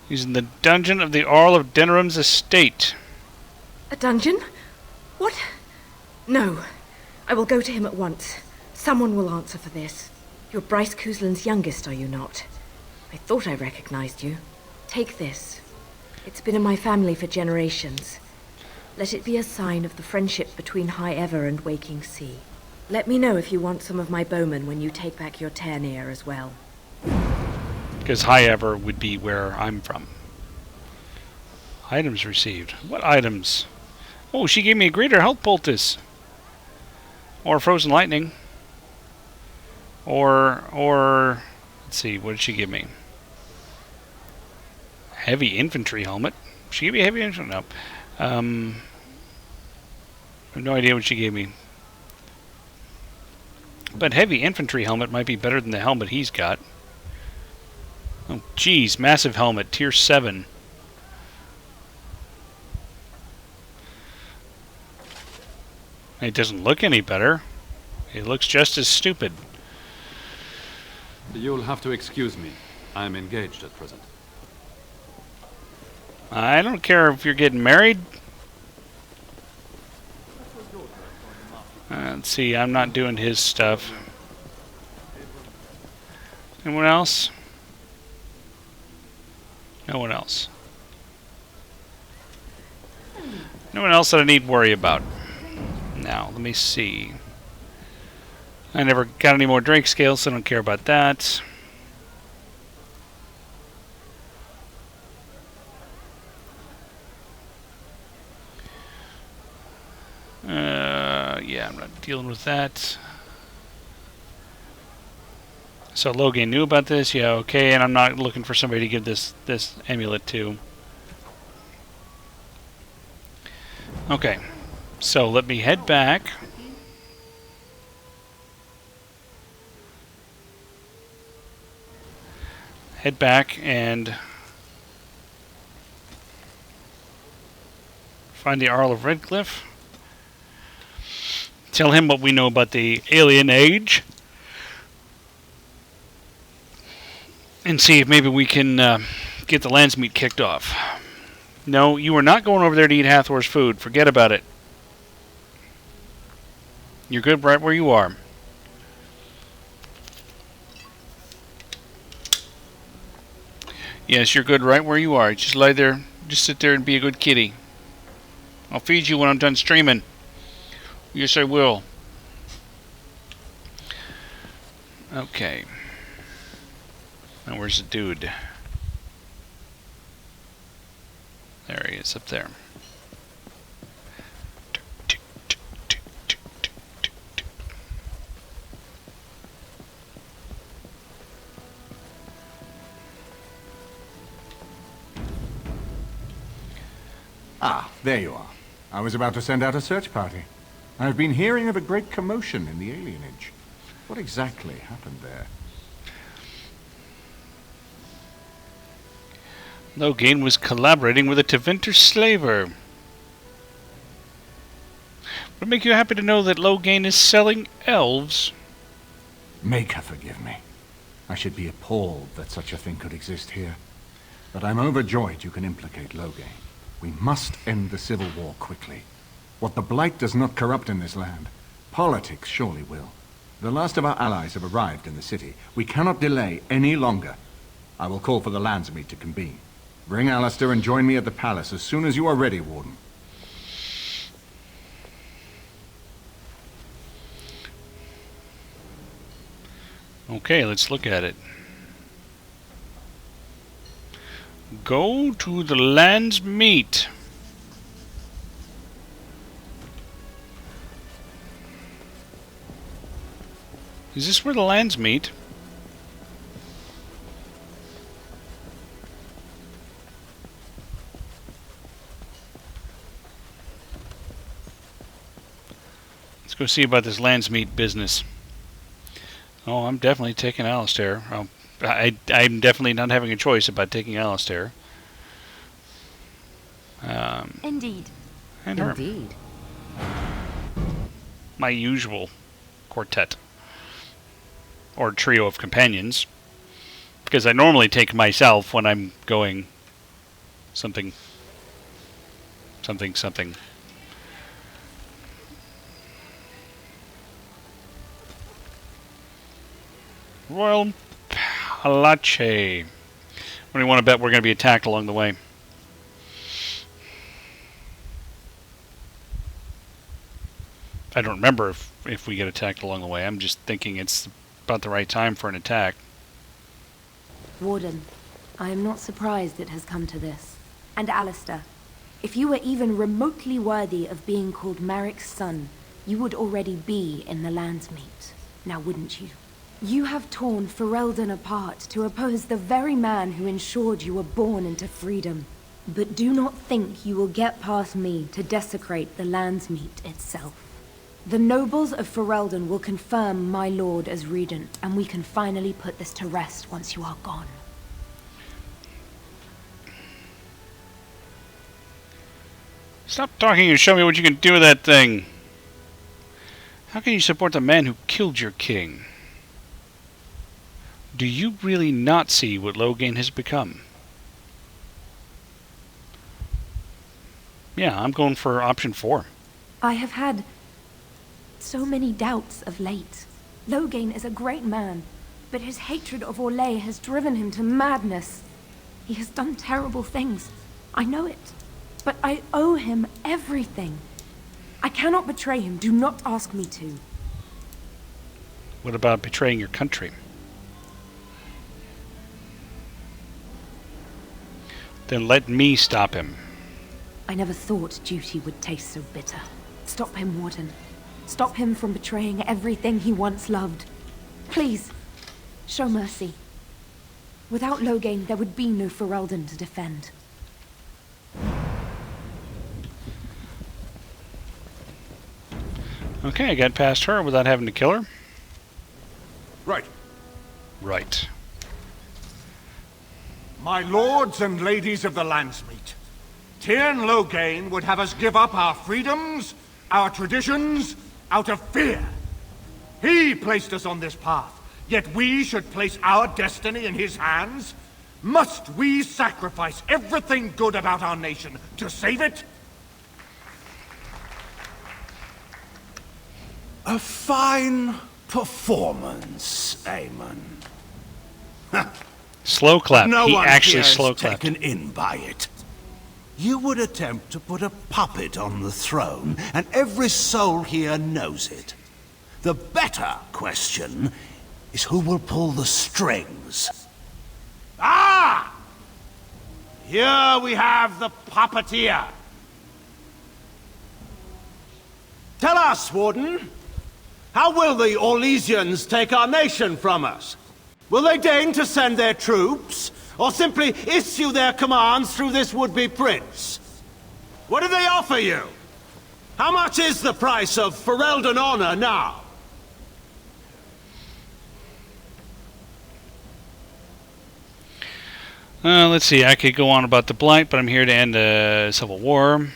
He's in the dungeon of the Arl of Denerim's estate. A dungeon? What? No. I will go to him at once. Someone will answer for this. You're Bryce Cousland's youngest, are you not? I thought I recognized you. Take this. It's been in my family for generations. Let it be a sign of the friendship between High Ever and Waking Sea. Let me know if you want some of my bowmen when you take back your Ternir as well. Because High Ever would be where I'm from. Items received. What items? Oh, she gave me a greater health poultice. Or frozen lightning. Or let's see, what did she give me? Heavy infantry helmet. She gave me a heavy infantry. No. I have no idea what she gave me. But heavy infantry helmet might be better than the helmet he's got. Oh, geez, massive helmet, tier 7. It doesn't look any better. It looks just as stupid. You'll have to excuse me. I'm engaged at present. I don't care if you're getting married. Let's see, I'm not doing his stuff. Anyone else? No one else. No one else that I need to worry about. Now, let me see. I never got any more drink scales, so I don't care about that. dealing with that. So Logain knew about this, yeah, okay, and I'm not looking for somebody to give this amulet to. Okay, so let me head back. Head back and find the Arl of Redcliffe. Tell him what we know about the Alien Age. And see if maybe we can get the Landsmeet kicked off. No, you are not going over there to eat Hathor's food. Forget about it. You're good right where you are. Yes, you're good right where you are. Just lie there. Just sit there and be a good kitty. I'll feed you when I'm done streaming. Yes, I will. Okay. Now where's the dude? There he is, up there. Ah, there you are. I was about to send out a search party. I've been hearing of a great commotion in the alienage. What exactly happened there? Logain was collaborating with a Tevinter slaver. Would it make you happy to know that Logain is selling elves? Maker forgive me. I should be appalled that such a thing could exist here. But I'm overjoyed you can implicate Logain. We must end the civil war quickly. What the Blight does not corrupt in this land, politics surely will. The last of our allies have arrived in the city. We cannot delay any longer. I will call for the Landsmeet to convene. Bring Alistair and join me at the palace as soon as you are ready, Warden. Okay, let's look at it. Go to the Landsmeet. Is this where the lands meet? Let's go see about this Landsmeet business. Oh, I'm definitely taking Alistair. Oh, I'm definitely not having a choice about taking Alistair. Indeed. And her. Indeed. My usual quartet. Or trio of companions. Because I normally take myself when I'm going something. Royal Palace. What do you want to bet we're going to be attacked along the way? I don't remember if we get attacked along the way. I'm just thinking it's about the right time for an attack. Warden, I am not surprised it has come to this. And Alistair, if you were even remotely worthy of being called Marik's son, you would already be in the Landsmeet. Now wouldn't you? You have torn Ferelden apart to oppose the very man who ensured you were born into freedom. But do not think you will get past me to desecrate the Landsmeet itself. The nobles of Ferelden will confirm my lord as regent, and we can finally put this to rest once you are gone. Stop talking and show me what you can do with that thing. How can you support the man who killed your king? Do you really not see what Logain has become? Yeah, I'm going for option 4. I have had so many doubts of late. Logain is a great man, but his hatred of Orlais has driven him to madness. He has done terrible things. I know it. But I owe him everything. I cannot betray him. Do not ask me to. What about betraying your country? Then let me stop him. I never thought duty would taste so bitter. Stop him, Warden. Stop him from betraying everything he once loved. Please, show mercy. Without Loghain, there would be no Ferelden to defend. Okay, I got past her without having to kill her. Right. Right. My lords and ladies of the Landsmeet, Tyrn Loghain would have us give up our freedoms, our traditions, out of fear. He placed us on this path, yet we should place our destiny in his hands? Must we sacrifice everything good about our nation to save it? A fine performance, Aemon. Slow clap. No He one actually here slow is clapped. taken in by it. You would attempt to put a puppet on the throne, and every soul here knows it. The better question is who will pull the strings. Ah! Here we have the puppeteer. Tell us, Warden, how will the Orlesians take our nation from us? Will they deign to send their troops, or simply issue their commands through this would-be prince? What do they offer you? How much is the price of Ferelden honor now? Let's see, I could go on about the Blight, but I'm here to end a civil war.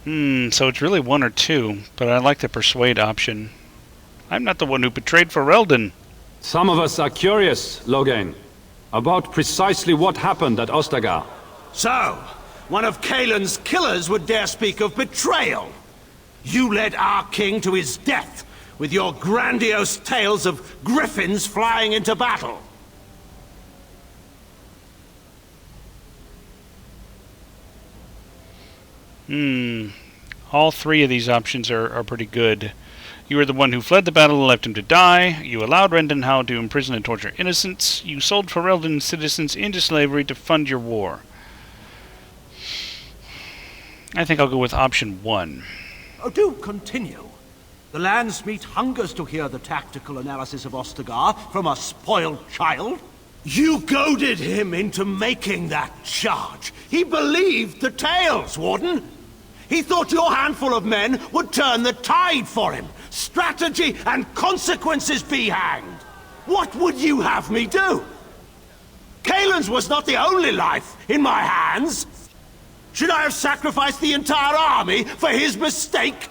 So it's really one or two, but I like the persuade option. I'm not the one who betrayed Ferelden. Some of us are curious, Loghain, about precisely what happened at Ostagar. So, one of Kaelin's killers would dare speak of betrayal. You led our king to his death with your grandiose tales of griffins flying into battle. All three of these options are pretty good. You were the one who fled the battle and left him to die. You allowed Rendenhal to imprison and torture innocents. You sold Ferelden citizens into slavery to fund your war. I think I'll go with option 1. Oh, do continue. The Landsmeet hungers to hear the tactical analysis of Ostagar from a spoiled child. You goaded him into making that charge. He believed the tales, Warden. He thought your handful of men would turn the tide for him. Strategy and consequences be hanged. What would you have me do? Kaelin's was not the only life in my hands. Should I have sacrificed the entire army for his mistake?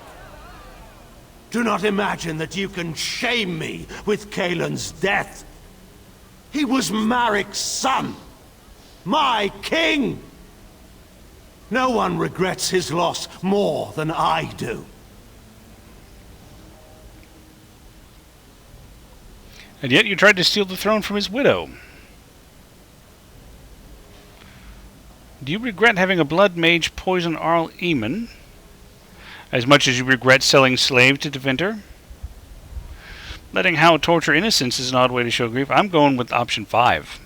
Do not imagine that you can shame me with Kaelin's death. He was Marik's son, my king. No one regrets his loss more than I do. And yet you tried to steal the throne from his widow. Do you regret having a blood mage poison Arl Eamon as much as you regret selling slaves to Tevinter? Letting Howe torture innocents is an odd way to show grief. I'm going with option 5.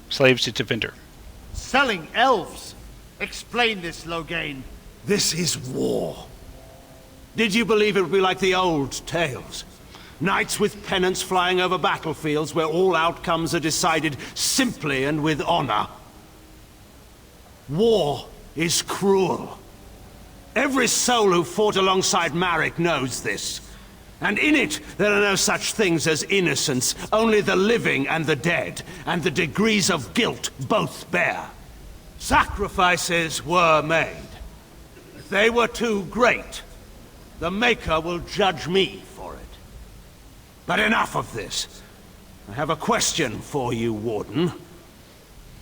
Slaves to Tevinter. Selling elves? Explain this, Loghain. This is war. Did you believe it would be like the old tales? Knights with pennants flying over battlefields where all outcomes are decided simply and with honor. War is cruel. Every soul who fought alongside Marik knows this. And in it, there are no such things as innocence, only the living and the dead, and the degrees of guilt both bear. Sacrifices were made. If they were too great, the Maker will judge me for it. But enough of this. I have a question for you, Warden.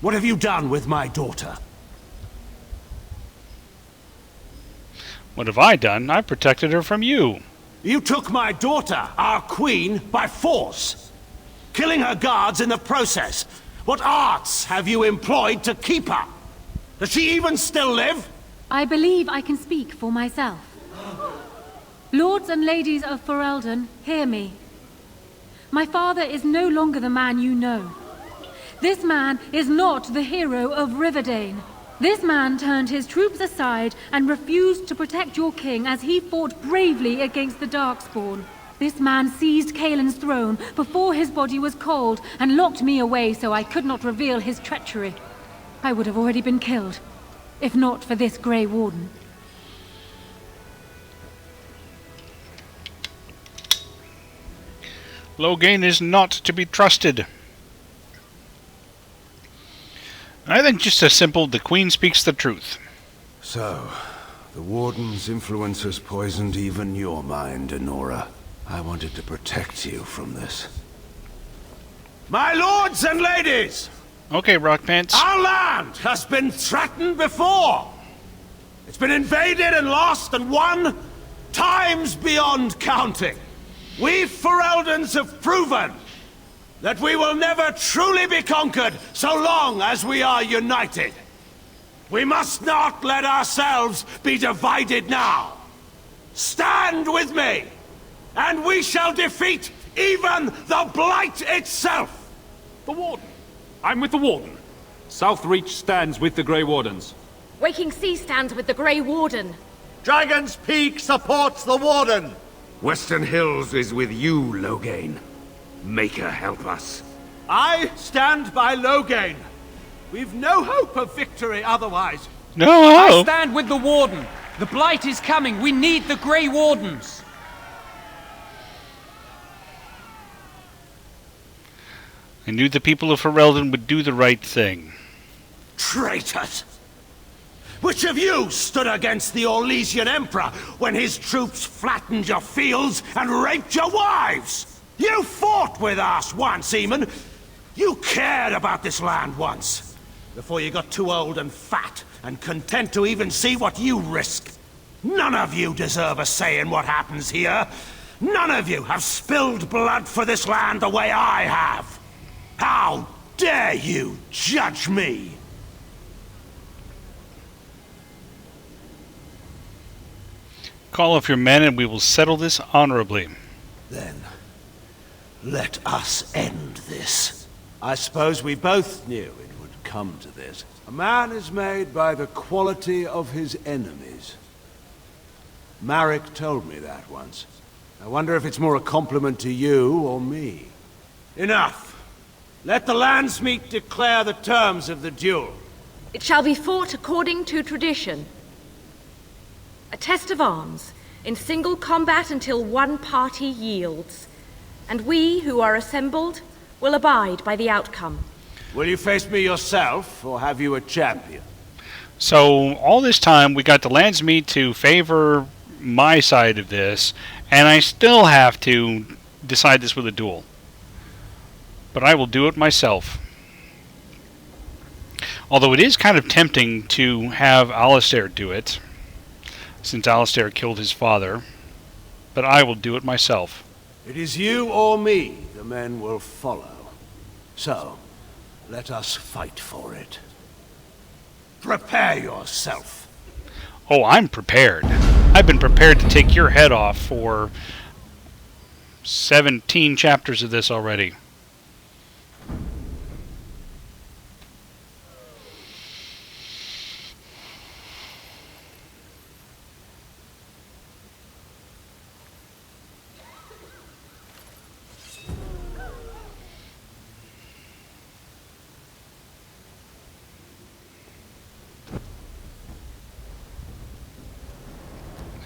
What have you done with my daughter? What have I done? I protected her from you. You took my daughter, our queen, by force, killing her guards in the process. What arts have you employed to keep her? Does she even still live? I believe I can speak for myself. Lords and ladies of Ferelden, hear me. My father is no longer the man you know. This man is not the hero of Riverdane. This man turned his troops aside and refused to protect your king as he fought bravely against the Darkspawn. This man seized Kaelin's throne before his body was cold and locked me away so I could not reveal his treachery. I would have already been killed, if not for this Grey Warden. Loghain is not to be trusted. I think just a simple, the Queen speaks the truth. So, the Warden's influence has poisoned even your mind, Enora. I wanted to protect you from this. My lords and ladies! Okay, Rock Pants. Our land has been threatened before! It's been invaded and lost and won times beyond counting. We Fereldans have proven that we will never truly be conquered so long as we are united. We must not let ourselves be divided now. Stand with me, and we shall defeat even the Blight itself! The Warden. I'm with the Warden. Southreach stands with the Grey Wardens. Waking Sea stands with the Grey Warden. Dragon's Peak supports the Warden. Western Hills is with you, Loghain. Maker, help us. I stand by Loghain. We've no hope of victory otherwise. No I hope. stand with the Warden. The Blight is coming. We need the Grey Wardens. I knew the people of Ferelden would do the right thing. Traitors! Which of you stood against the Orlesian Emperor when his troops flattened your fields and raped your wives? You fought with us once, Eamon. You cared about this land once. Before you got too old and fat and content to even see what you risk. None of you deserve a say in what happens here. None of you have spilled blood for this land the way I have. How dare you judge me? Call off your men and we will settle this honorably. Then, let us end this. I suppose we both knew it would come to this. A man is made by the quality of his enemies. Marek told me that once. I wonder if it's more a compliment to you or me. Enough. Let the Landsmeet declare the terms of the duel. It shall be fought according to tradition. A test of arms, in single combat until one party yields. And we, who are assembled, will abide by the outcome. Will you face me yourself, or have you a champion? So, all this time, we got the Landsmeet to favor my side of this, and I still have to decide this with a duel. But I will do it myself. Although it is kind of tempting to have Alistair do it, since Alistair killed his father. But I will do it myself. It is you or me the men will follow. So, let us fight for it. Prepare yourself. Oh, I'm prepared. I've been prepared to take your head off for 17 chapters of this already.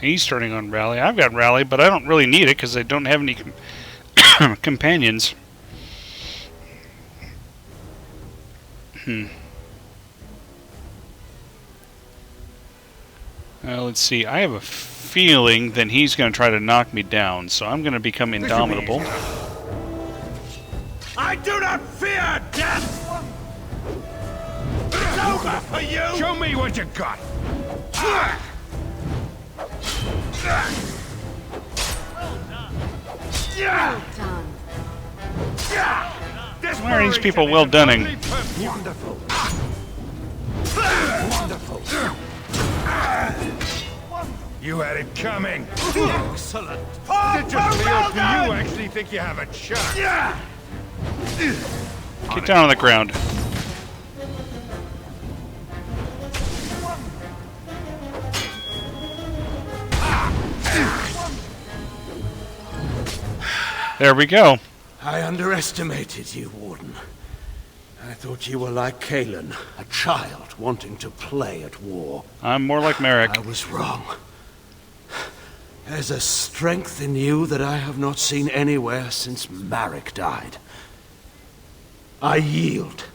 He's turning on Rally. I've got Rally, but I don't really need it because I don't have any companions. Let's see. I have a feeling that he's going to try to knock me down, so I'm going to become indomitable. I do not fear death! It's over for you! Show me what you got! Well done. Why are these people well doneing? Wonderful. Wonderful. You had it coming. Excellent. It just feels to you actually think you have a chance. Get down on the ground. There we go. I underestimated you, Warden. I thought you were like Kalen, a child wanting to play at war. I'm more like Merrick. I was wrong. There's a strength in you that I have not seen anywhere since Marek died. I yield.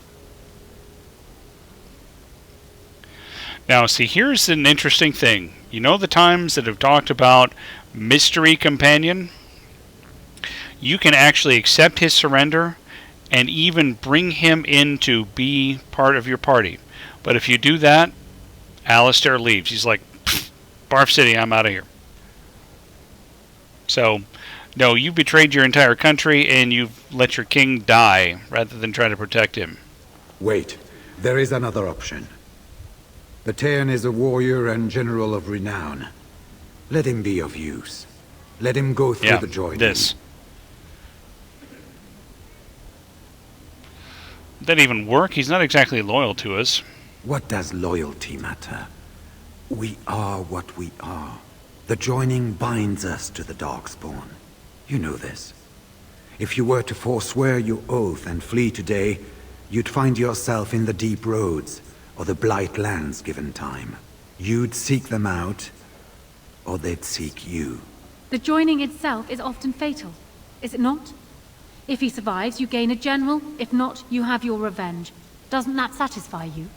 Now, see, here's an interesting thing. You know the times that have talked about mystery companion? You can actually accept his surrender and even bring him in to be part of your party. But if you do that, Alistair leaves. He's like, Barf City, I'm out of here. So, no, you betrayed your entire country and you've let your king die rather than try to protect him. Wait, there is another option. Batean is a warrior and general of renown. Let him be of use. Let him go through the joining. This. That even work? He's not exactly loyal to us. What does loyalty matter? We are what we are. The joining binds us to the Darkspawn. You know this. If you were to forswear your oath and flee today, you'd find yourself in the Deep Roads, or the Blight Lands given time. You'd seek them out, or they'd seek you. The joining itself is often fatal, is it not? If he survives, you gain a general. If not, you have your revenge. Doesn't that satisfy you?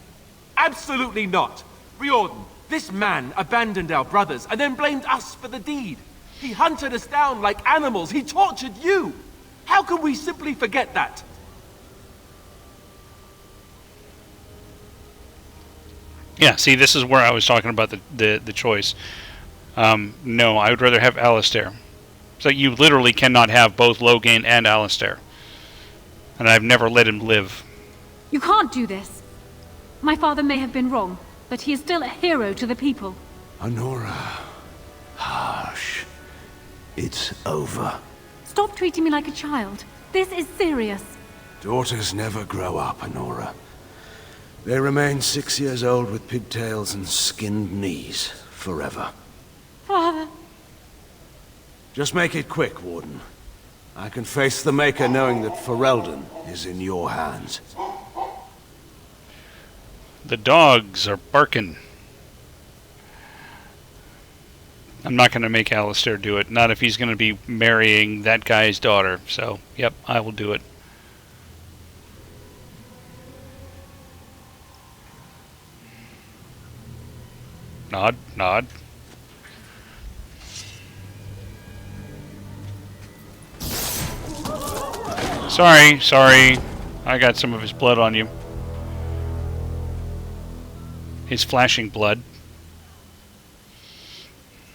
Absolutely not. Riordan, this man abandoned our brothers and then blamed us for the deed. He hunted us down like animals. He tortured you. How can we simply forget that? Yeah, see, this is where I was talking about the choice. No, I would rather have Alistair. So you literally cannot have both Loghain and Alistair. And I've never let him live. You can't do this. My father may have been wrong, but he is still a hero to the people. Honora. Hush. It's over. Stop treating me like a child. This is serious. Daughters never grow up, Honora. They remain 6 years old with pigtails and skinned knees forever. Father. Just make it quick, Warden. I can face the Maker knowing that Ferelden is in your hands. The dogs are barking. I'm not going to make Alistair do it. Not if he's going to be marrying that guy's daughter. So, yep, I will do it. Nod, nod. Sorry. I got some of his blood on you. His flashing blood.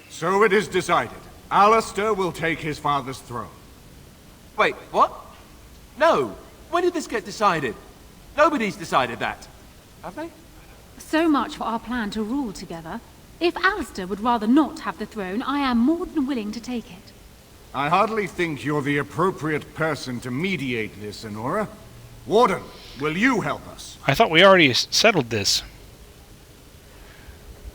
So it is decided. Alistair will take his father's throne. Wait, what? No. When did this get decided? Nobody's decided that. Have they? So much for our plan to rule together. If Alistair would rather not have the throne, I am more than willing to take it. I hardly think you're the appropriate person to mediate this, Honora. Warden, will you help us? I thought we already settled this.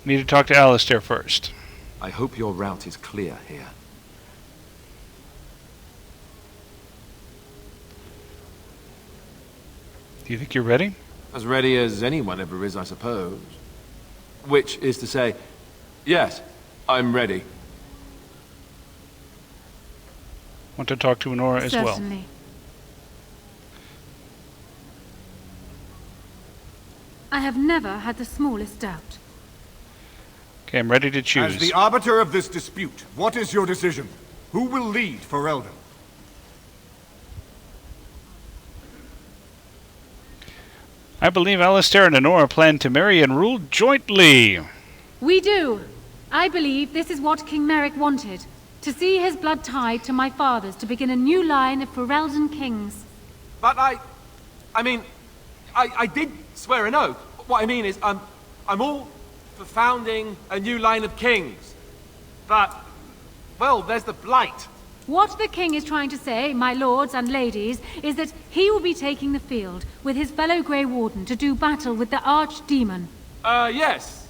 Need to talk to Alistair first. I hope your route is clear here. Do you think you're ready? As ready as anyone ever is, I suppose. Which is to say, yes, I'm ready. Want to talk to Honora as well. Certainly. I have never had the smallest doubt. Okay, I'm ready to choose. As the arbiter of this dispute, what is your decision? Who will lead Ferelden? I believe Alistair and Honora plan to marry and rule jointly. We do. I believe this is what King Merrick wanted. To see his blood tied to my father's to begin a new line of Ferelden kings. But I did swear an oath. What I mean is, I'm all for founding a new line of kings. But, well, there's the Blight. What the king is trying to say, my lords and ladies, is that he will be taking the field with his fellow Grey Warden to do battle with the Archdemon. Yes.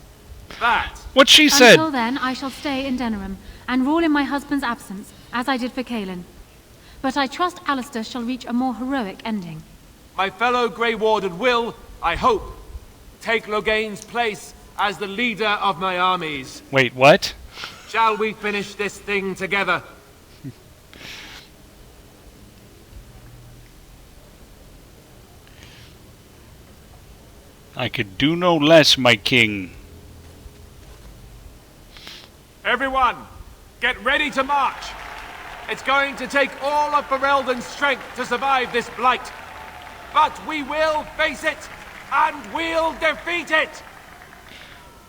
That. What she said. Until then, I shall stay in Denerim and rule in my husband's absence, as I did for Kalen. but I trust Alistair shall reach a more heroic ending. My fellow Grey Warden will, I hope, take Loghain's place as the leader of my armies. Wait, what? Shall we finish this thing together? I could do no less, my king. Everyone, get ready to march. It's going to take all of Ferelden's strength to survive this blight. But we will face it, and we'll defeat it!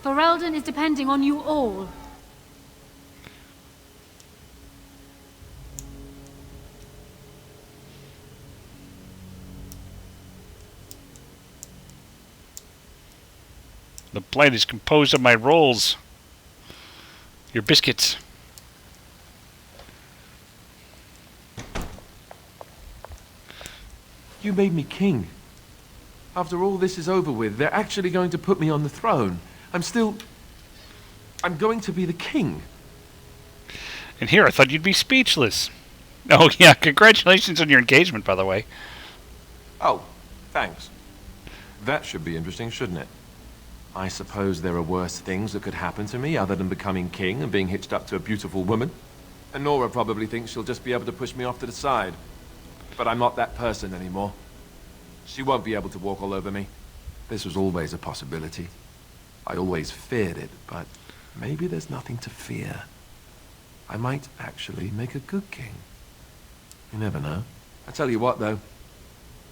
Ferelden is depending on you all. The blight is composed of my rolls. Your biscuits. You made me king. After all this is over with, they're actually going to put me on the throne. I'm going to be the king. And here I thought you'd be speechless. Oh yeah, congratulations on your engagement, by the way. Oh, thanks. That should be interesting, shouldn't it? I suppose there are worse things that could happen to me other than becoming king and being hitched up to a beautiful woman. And Nora probably thinks she'll just be able to push me off to the side. But I'm not that person anymore. She won't be able to walk all over me. This was always a possibility. I always feared it, but maybe there's nothing to fear. I might actually make a good king. You never know. I tell you what, though.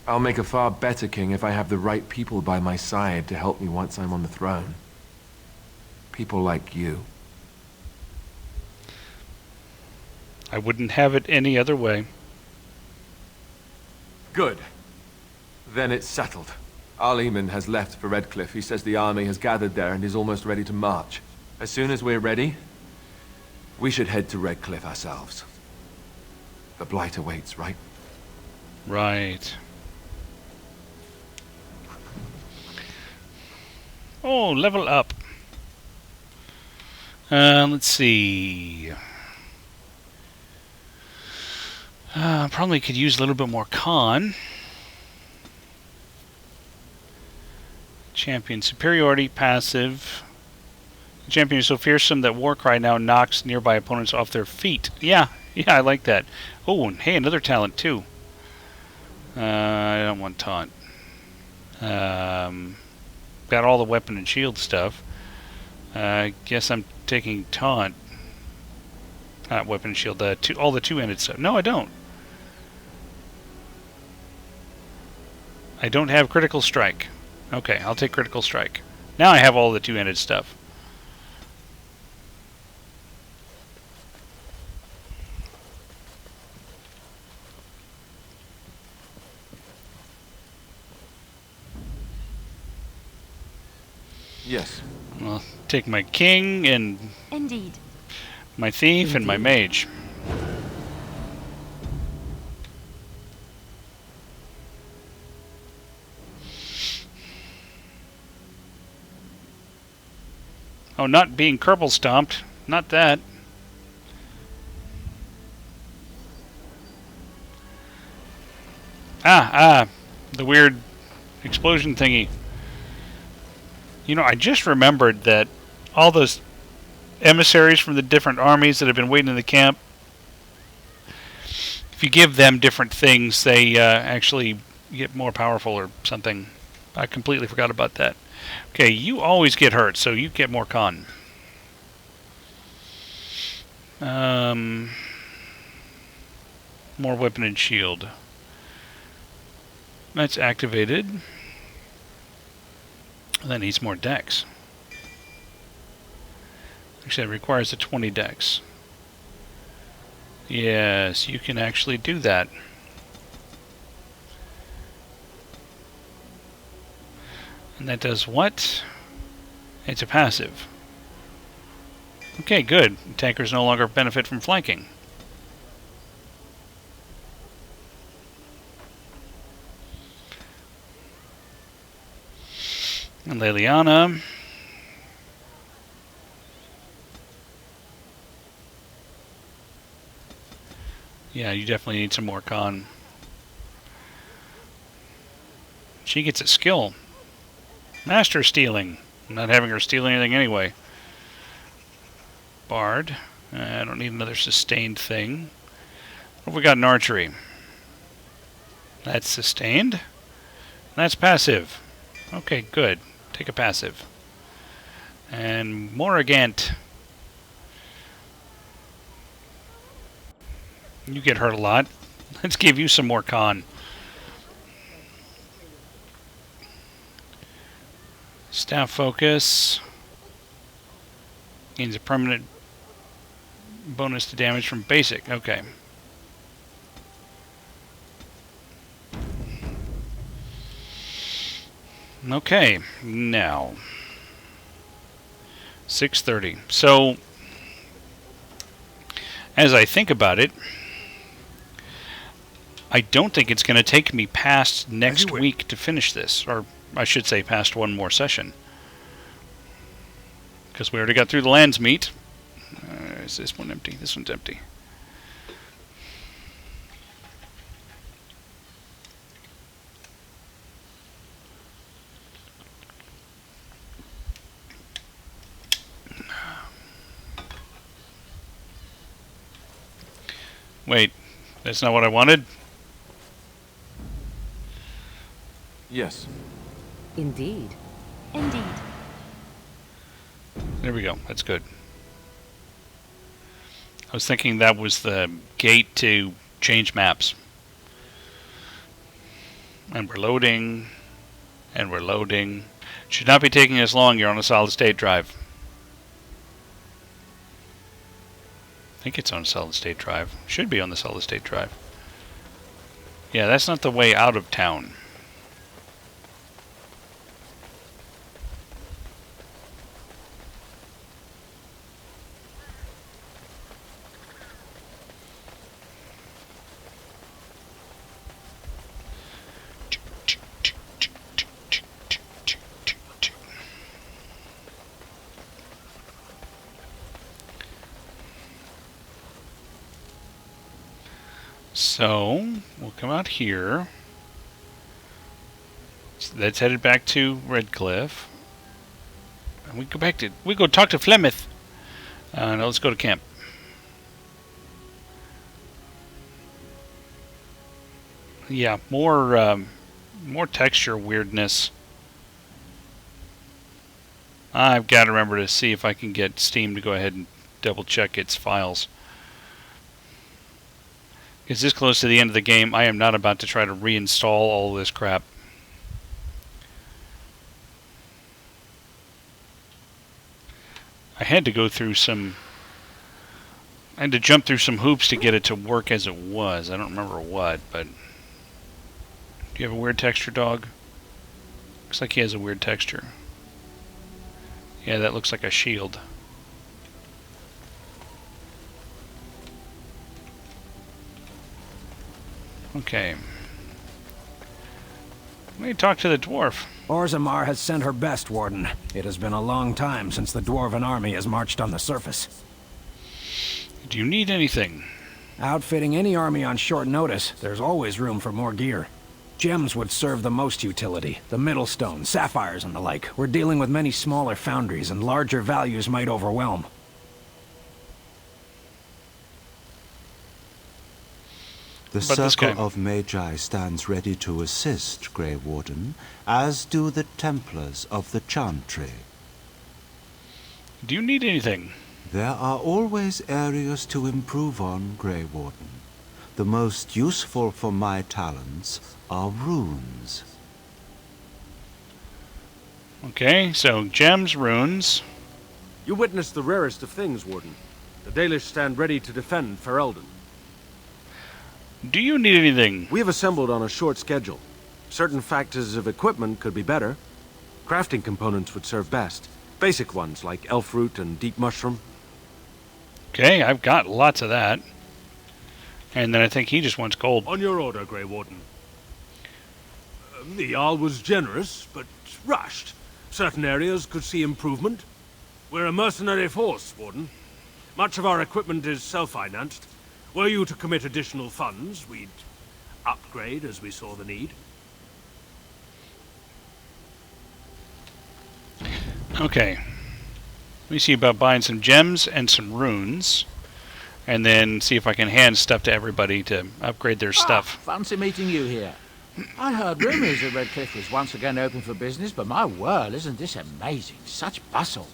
I'll make a far better king if I have the right people by my side to help me once I'm on the throne. People like you. I wouldn't have it any other way. Good. Then it's settled. Arleman has left for Redcliffe. He says the army has gathered there and is almost ready to march. As soon as we're ready, we should head to Redcliffe ourselves. The blight awaits, right? Right. Oh, level up. Let's see. Probably could use a little bit more con. Champion superiority, passive. The champion is so fearsome that Warcry now knocks nearby opponents off their feet. Yeah, I like that. Oh, and hey, another talent too. I don't want taunt. Got all the weapon and shield stuff. I guess I'm taking taunt. Not weapon and shield. All the two-handed stuff. No, I don't. I don't have critical strike. Okay, I'll take critical strike. Now I have all the two-handed stuff. Yes. I'll take my king and Indeed. my thief and my mage. Oh, not being Kerbal stomped. Not that. The weird explosion thingy. You know, I just remembered that all those emissaries from the different armies that have been waiting in the camp, if you give them different things, they actually get more powerful or something. I completely forgot about that. Okay, you always get hurt, so you get more con. More weapon and shield. That's activated. That needs more dex. Actually, it requires a 20 dex. Yes, you can actually do that. And that does what? It's a passive. Okay, good. Tankers no longer benefit from flanking. And Leliana. Yeah, you definitely need some more con. She gets a skill. Master stealing. I'm not having her steal anything anyway. Bard. I don't need another sustained thing. What have we got in archery? That's sustained. That's passive. Okay, good. Take a passive. And Moragant. You get hurt a lot. Let's give you some more con. Staff focus. Gains a permanent bonus to damage from basic. Okay. Okay, now 6:30. So, as I think about it, I don't think it's going to take me past next week to finish this, or I should say past one more session, because we already got through the lands meet. Is this one empty? This one's empty. Wait, that's not what I wanted? Yes. Indeed. Indeed. There we go. That's good. I was thinking that was the gate to change maps. And we're loading. And we're loading. Should not be taking us long. You're on a solid state drive. I think it's on a solid state drive. Should be on the solid state drive. Yeah, that's not the way out of town. So, we'll come out here. So that's headed back to Redcliffe. And we go talk to Flemeth. Now let's go to camp. Yeah, more texture weirdness. I've got to remember to see if I can get Steam to go ahead and double check its files. Because this close to the end of the game, I am not about to try to reinstall all this crap. I had to go through some... I had to jump through some hoops to get it to work as it was. I don't remember what, but... Do you have a weird texture, dog? Looks like he has a weird texture. Yeah, that looks like a shield. Okay. Let me talk to the dwarf. Orzammar has sent her best, Warden. It has been a long time since the Dwarven army has marched on the surface. Do you need anything? Outfitting any army on short notice, there's always room for more gear. Gems would serve the most utility. The Middlestone, sapphires, and the like. We're dealing with many smaller foundries, and larger values might overwhelm. The Circle of Magi stands ready to assist, Grey Warden, as do the Templars of the Chantry. Do you need anything? There are always areas to improve on, Grey Warden. The most useful for my talents are runes. Okay, so gems, runes. You witnessed the rarest of things, Warden. The Dalish stand ready to defend Ferelden. Do you need anything? We have assembled on a short schedule. Certain factors of equipment could be better. Crafting components would serve best. Basic ones like elf root and deep mushroom. Okay, I've got lots of that. And then I think he just wants gold. On your order, Grey Warden. The Jarl was generous, but rushed. Certain areas could see improvement. We're a mercenary force, Warden. Much of our equipment is self-financed. Were you to commit additional funds, we'd upgrade as we saw the need. Okay. Let me see about buying some gems and some runes. And then see if I can hand stuff to everybody to upgrade their stuff. Fancy meeting you here. I heard rumours that Redcliffe was once again open for business, but my word, isn't this amazing? Such bustle.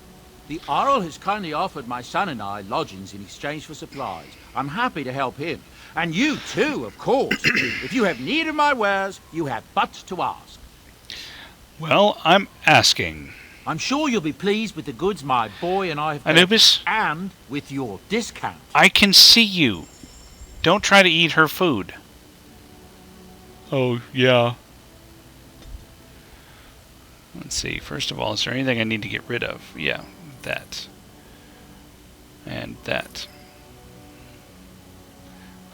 The Earl has kindly offered my son and I lodgings in exchange for supplies. I'm happy to help him. And you too, of course. If you have need of my wares, you have but to ask. Well, I'm asking. I'm sure you'll be pleased with the goods my boy and I have Anubis? and with your discount. I can see you. Don't try to eat her food. Oh, yeah. Let's see. First of all, is there anything I need to get rid of? Yeah, that. And that.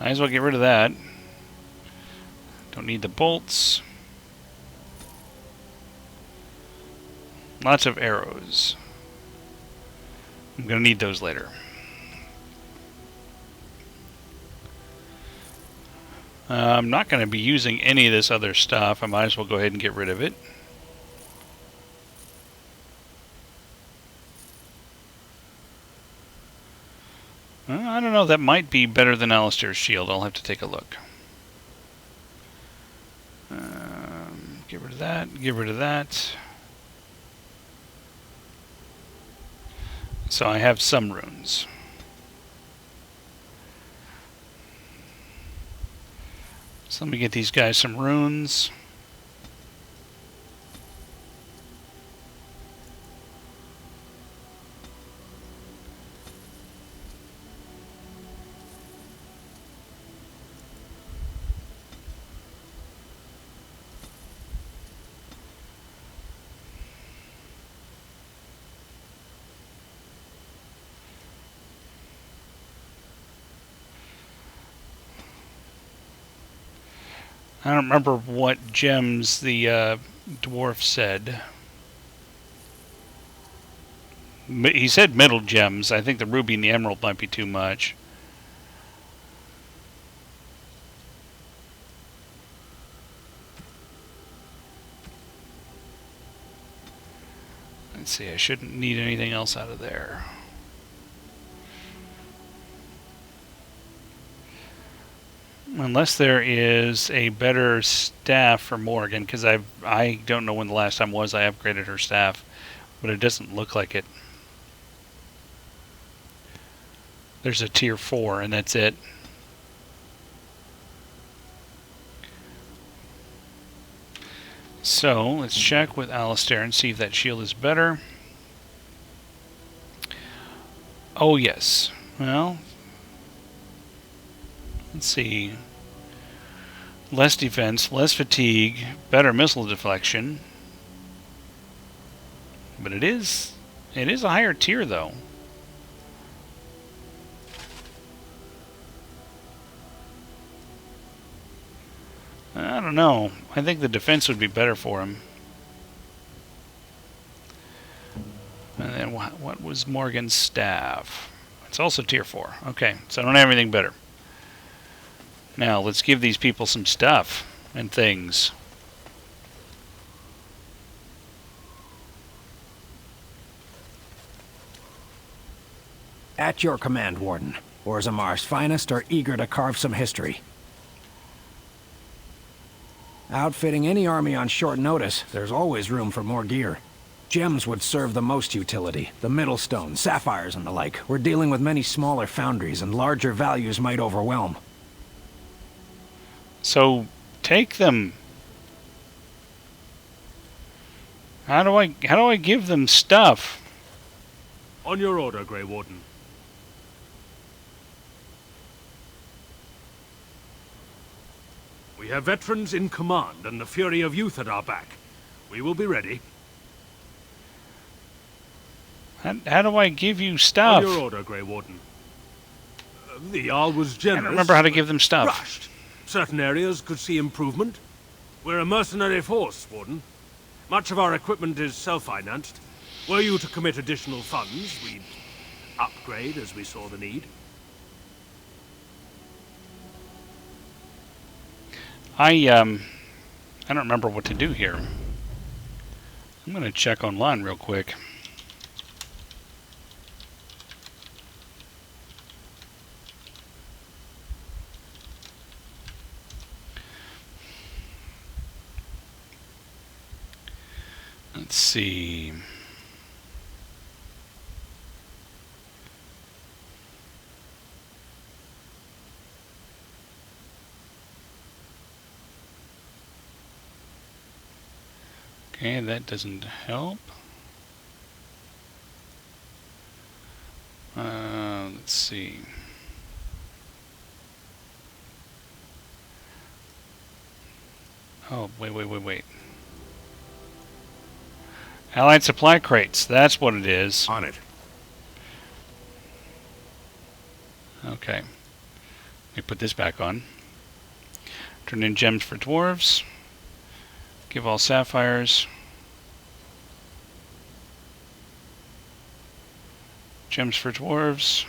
Might as well get rid of that. Don't need the bolts. Lots of arrows. I'm going to need those later. I'm not going to be using any of this other stuff. I might as well go ahead and get rid of it. I don't know. That might be better than Alistair's shield. I'll have to take a look. Get rid of that. Get rid of that. So I have some runes. So let me get these guys some runes. I don't remember what gems the dwarf said. He said middle gems. I think the ruby and the emerald might be too much. Let's see, I shouldn't need anything else out of there. Unless there is a better staff for Morgan, because I don't know when the last time was I upgraded her staff, but it doesn't look like it. There's a tier 4 and that's it. So let's check with Alistair and see if that shield is better. Oh yes. Well, let's see. Less defense, less fatigue, better missile deflection. But it is a higher tier though. I don't know. I think the defense would be better for him. And then what was Morgan's staff? It's also tier 4. Okay, so I don't have anything better. Now, let's give these people some stuff and things. At your command, Warden. Orzamar's finest are eager to carve some history. Outfitting any army on short notice, there's always room for more gear. Gems would serve the most utility. The Middlestone, sapphires and the like. We're dealing with many smaller foundries, and larger values might overwhelm. So, take them. How do I give them stuff? On your order, Grey Warden. We have veterans in command, and the fury of youth at our back. We will be ready. How do I give you stuff? On your order, Grey Warden. The Jarl was generous. I don't remember how to give them stuff. Rushed. Certain areas could see improvement. We're a mercenary force, Warden. Much of our equipment is self-financed. Were you to commit additional funds, we'd upgrade as we saw the need. I don't remember what to do here. I'm going to check online real quick. Let's see. Okay, that doesn't help. Let's see. Oh, wait. Allied supply crates, that's what it is. On it. Okay. Let me put this back on. Turn in gems for dwarves. Give all sapphires. Gems for dwarves.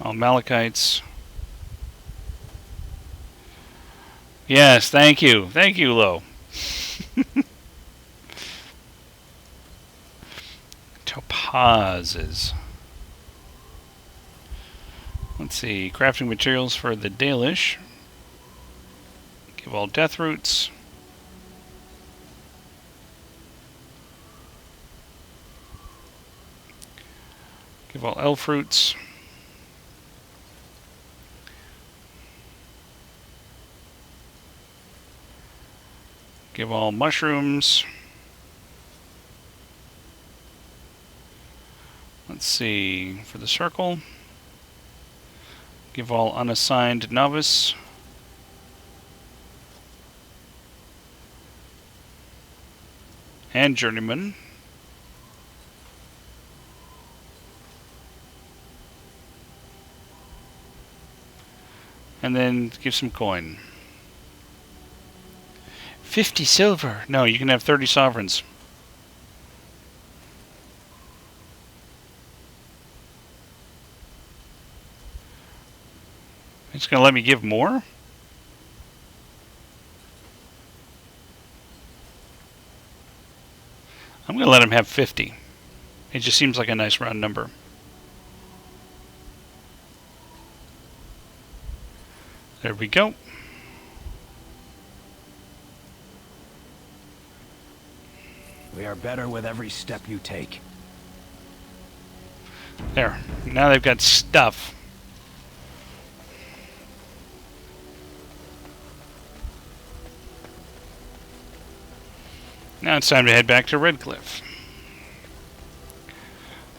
All malachites. Yes, thank you. Thank you, Lo. Topazes. Let's see. Crafting materials for the Dalish. Give all death roots. Give all elf fruits. Give all mushrooms. Let's see, for the circle. Give all unassigned novice. And journeyman. And then give some coin. 50 silver. No, you can have 30 sovereigns. It's going to let me give more? I'm going to let him have 50. It just seems like a nice round number. There we go. We are better with every step you take. There. Now they've got stuff. Now it's time to head back to Redcliffe.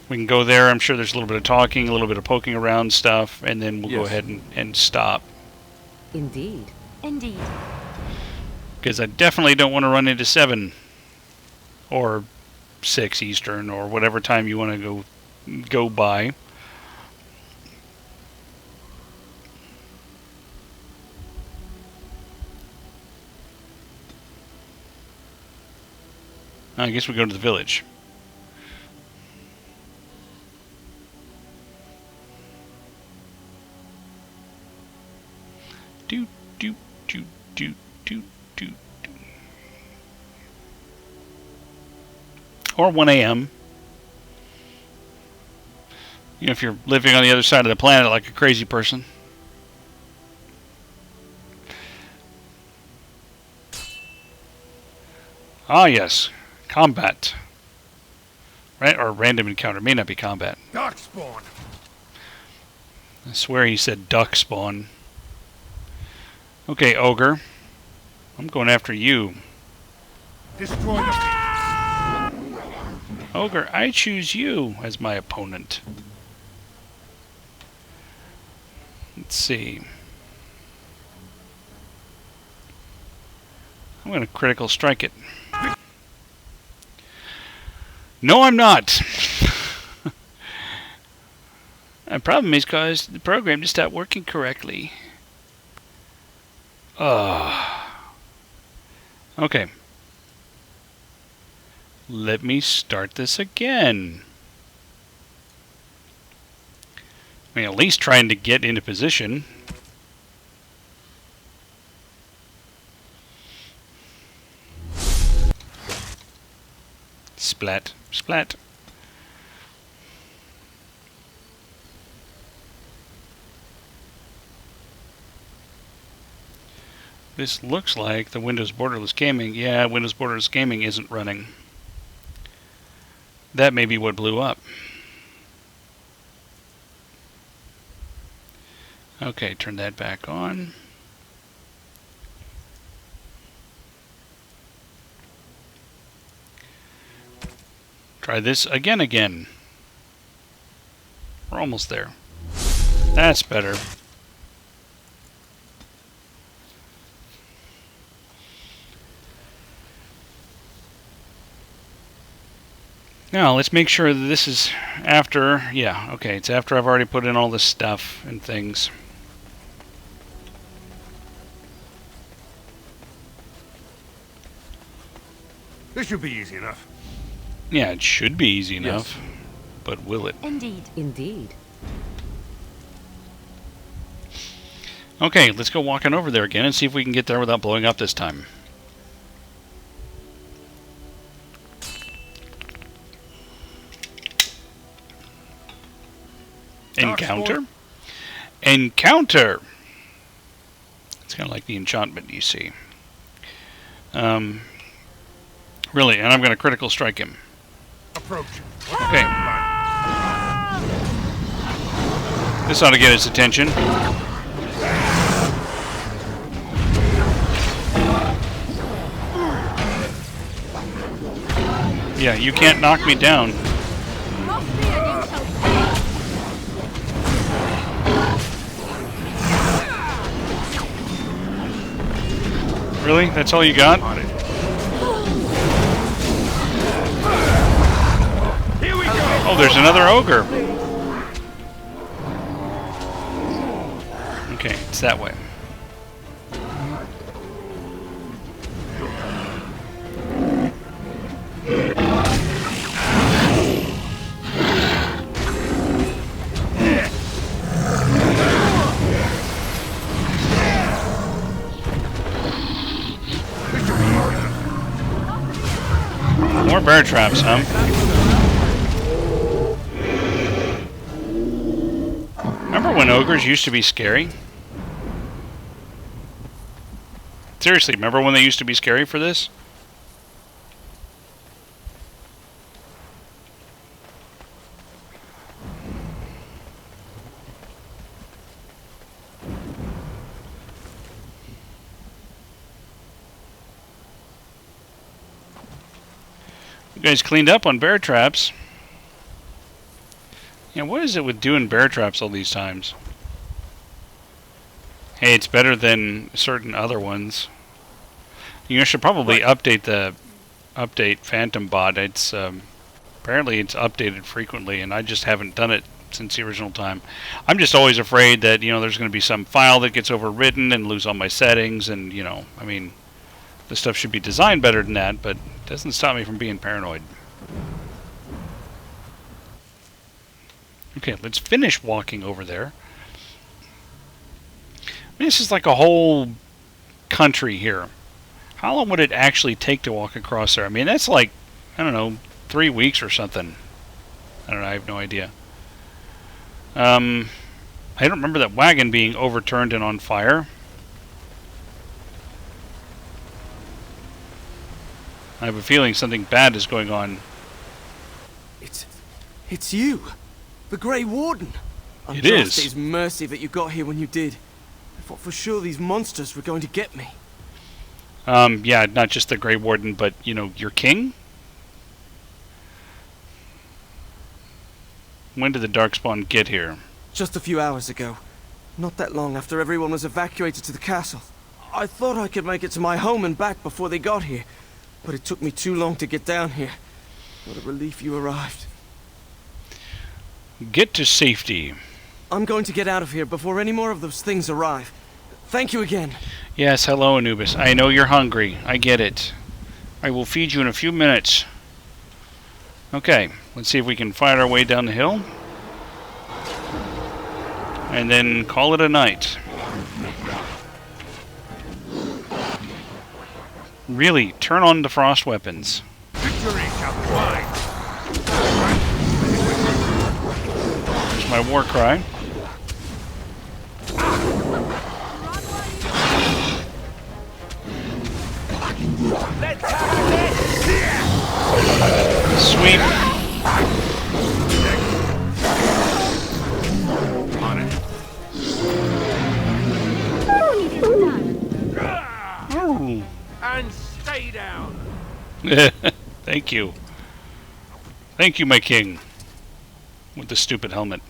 We can go there. I'm sure there's a little bit of talking, a little bit of poking around stuff, and then we'll go ahead and stop. Indeed. Indeed. Because I definitely don't want to run into 7 or 6 Eastern or whatever time you want to go by. I guess we go to the village. Do. Or 1 a.m. You know, if you're living on the other side of the planet like a crazy person. Ah, yes. Combat. Right? Or random encounter. May not be combat. Dark spawn. I swear he said duck spawn. Okay, ogre. I'm going after you. Destroy the... Ogre, I choose you as my opponent. Let's see. I'm going to critical strike it. No, I'm not. The problem is because the program just stopped working correctly. Okay. Let me start this again. I mean, at least trying to get into position. Splat. Splat. This looks like the Windows Borderless Gaming. Yeah, Windows Borderless Gaming isn't running. That may be what blew up. Okay, turn that back on. Try this again. We're almost there. That's better. Now, let's make sure that this is after... Yeah, okay, it's after I've already put in all this stuff and things. This should be easy enough. Yeah, it should be easy enough. But will it? Indeed. Indeed. Okay, let's go walking over there again and see if we can get there without blowing up this time. Encounter? Encounter! It's kind of like the enchantment you see. Really, and I'm going to critical strike him. Approach. Okay. This ought to get his attention. Yeah, you can't knock me down. Really? That's all you got? Oh, there's another ogre. Okay, it's that way. More bear traps, huh? Remember when ogres used to be scary? Seriously, remember when they used to be scary for this? You guys cleaned up on bear traps. Yeah, what is it with doing bear traps all these times? Hey, it's better than certain other ones. You should probably update Phantom Bot. It's apparently it's updated frequently, and I just haven't done it since the original time. I'm just always afraid that there's going to be some file that gets overwritten and lose all my settings, and I mean, the stuff should be designed better than that, but it doesn't stop me from being paranoid. Okay, let's finish walking over there. I mean, this is like a whole country here. How long would it actually take to walk across there? I mean, that's like, I don't know, 3 weeks or something. I don't know, I have no idea. I don't remember that wagon being overturned and on fire. I have a feeling something bad is going on. It's you! The Grey Warden! It is. It's mercy that you got here when you did. I thought for sure these monsters were going to get me. Yeah, not just the Grey Warden, but, your king? When did the Darkspawn get here? Just a few hours ago. Not that long after everyone was evacuated to the castle. I thought I could make it to my home and back before they got here, but it took me too long to get down here. What a relief you arrived. Get to safety. I'm going to get out of here before any more of those things arrive. Thank you again. Yes, hello Anubis. I know you're hungry. I get it. I will feed you in a few minutes. Okay, let's see if we can fight our way down the hill. And then call it a night. Really, turn on the frost weapons. Victory shall be mine. There's my war cry. Let's have this. Sweep. On it. Ooh. And stay down. Thank you. Thank you, my king. With the stupid helmet.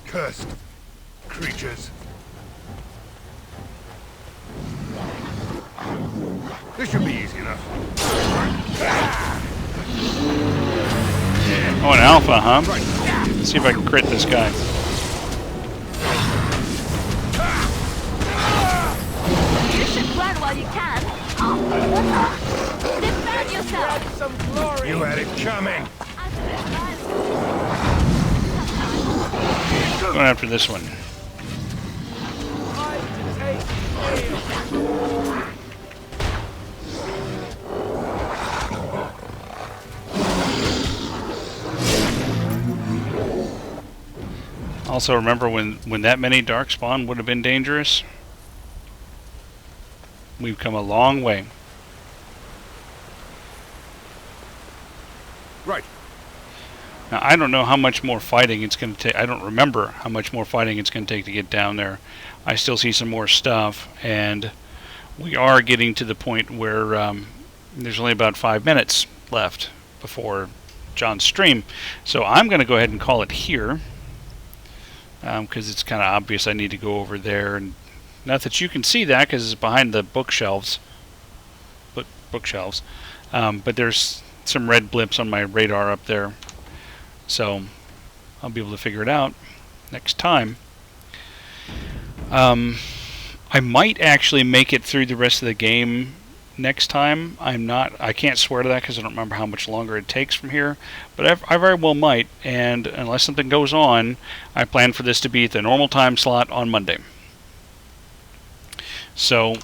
Cursed creatures. This should be easy enough. Oh, an alpha, huh? Let's see if I can crit this guy. You should run while you can. Defend yourself. Some glory. You had it coming. Going after this one. Also, remember when that many Darkspawn would have been dangerous? We've come a long way. Right. Now, I don't know how much more fighting it's going to take. I don't remember how much more fighting it's going to take to get down there. I still see some more stuff, and we are getting to the point where there's only about 5 minutes left before John's stream. So I'm going to go ahead and call it here, because it's kind of obvious I need to go over there. And not that you can see that because it's behind the bookshelves. Bookshelves. But there's some red blips on my radar up there. So I'll be able to figure it out next time. I might actually make it through the rest of the game next time. I can't swear to that because I don't remember how much longer it takes from here, but I very well might, and unless something goes on, I plan for this to be at the normal time slot on Monday. So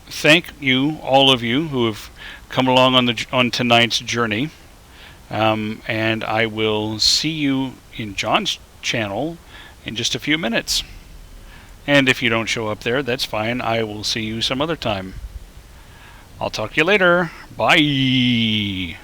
thank you, all of you who have come along on tonight's journey. And I will see you in John's channel in just a few minutes. And if you don't show up there, that's fine. I will see you some other time. I'll talk to you later. Bye.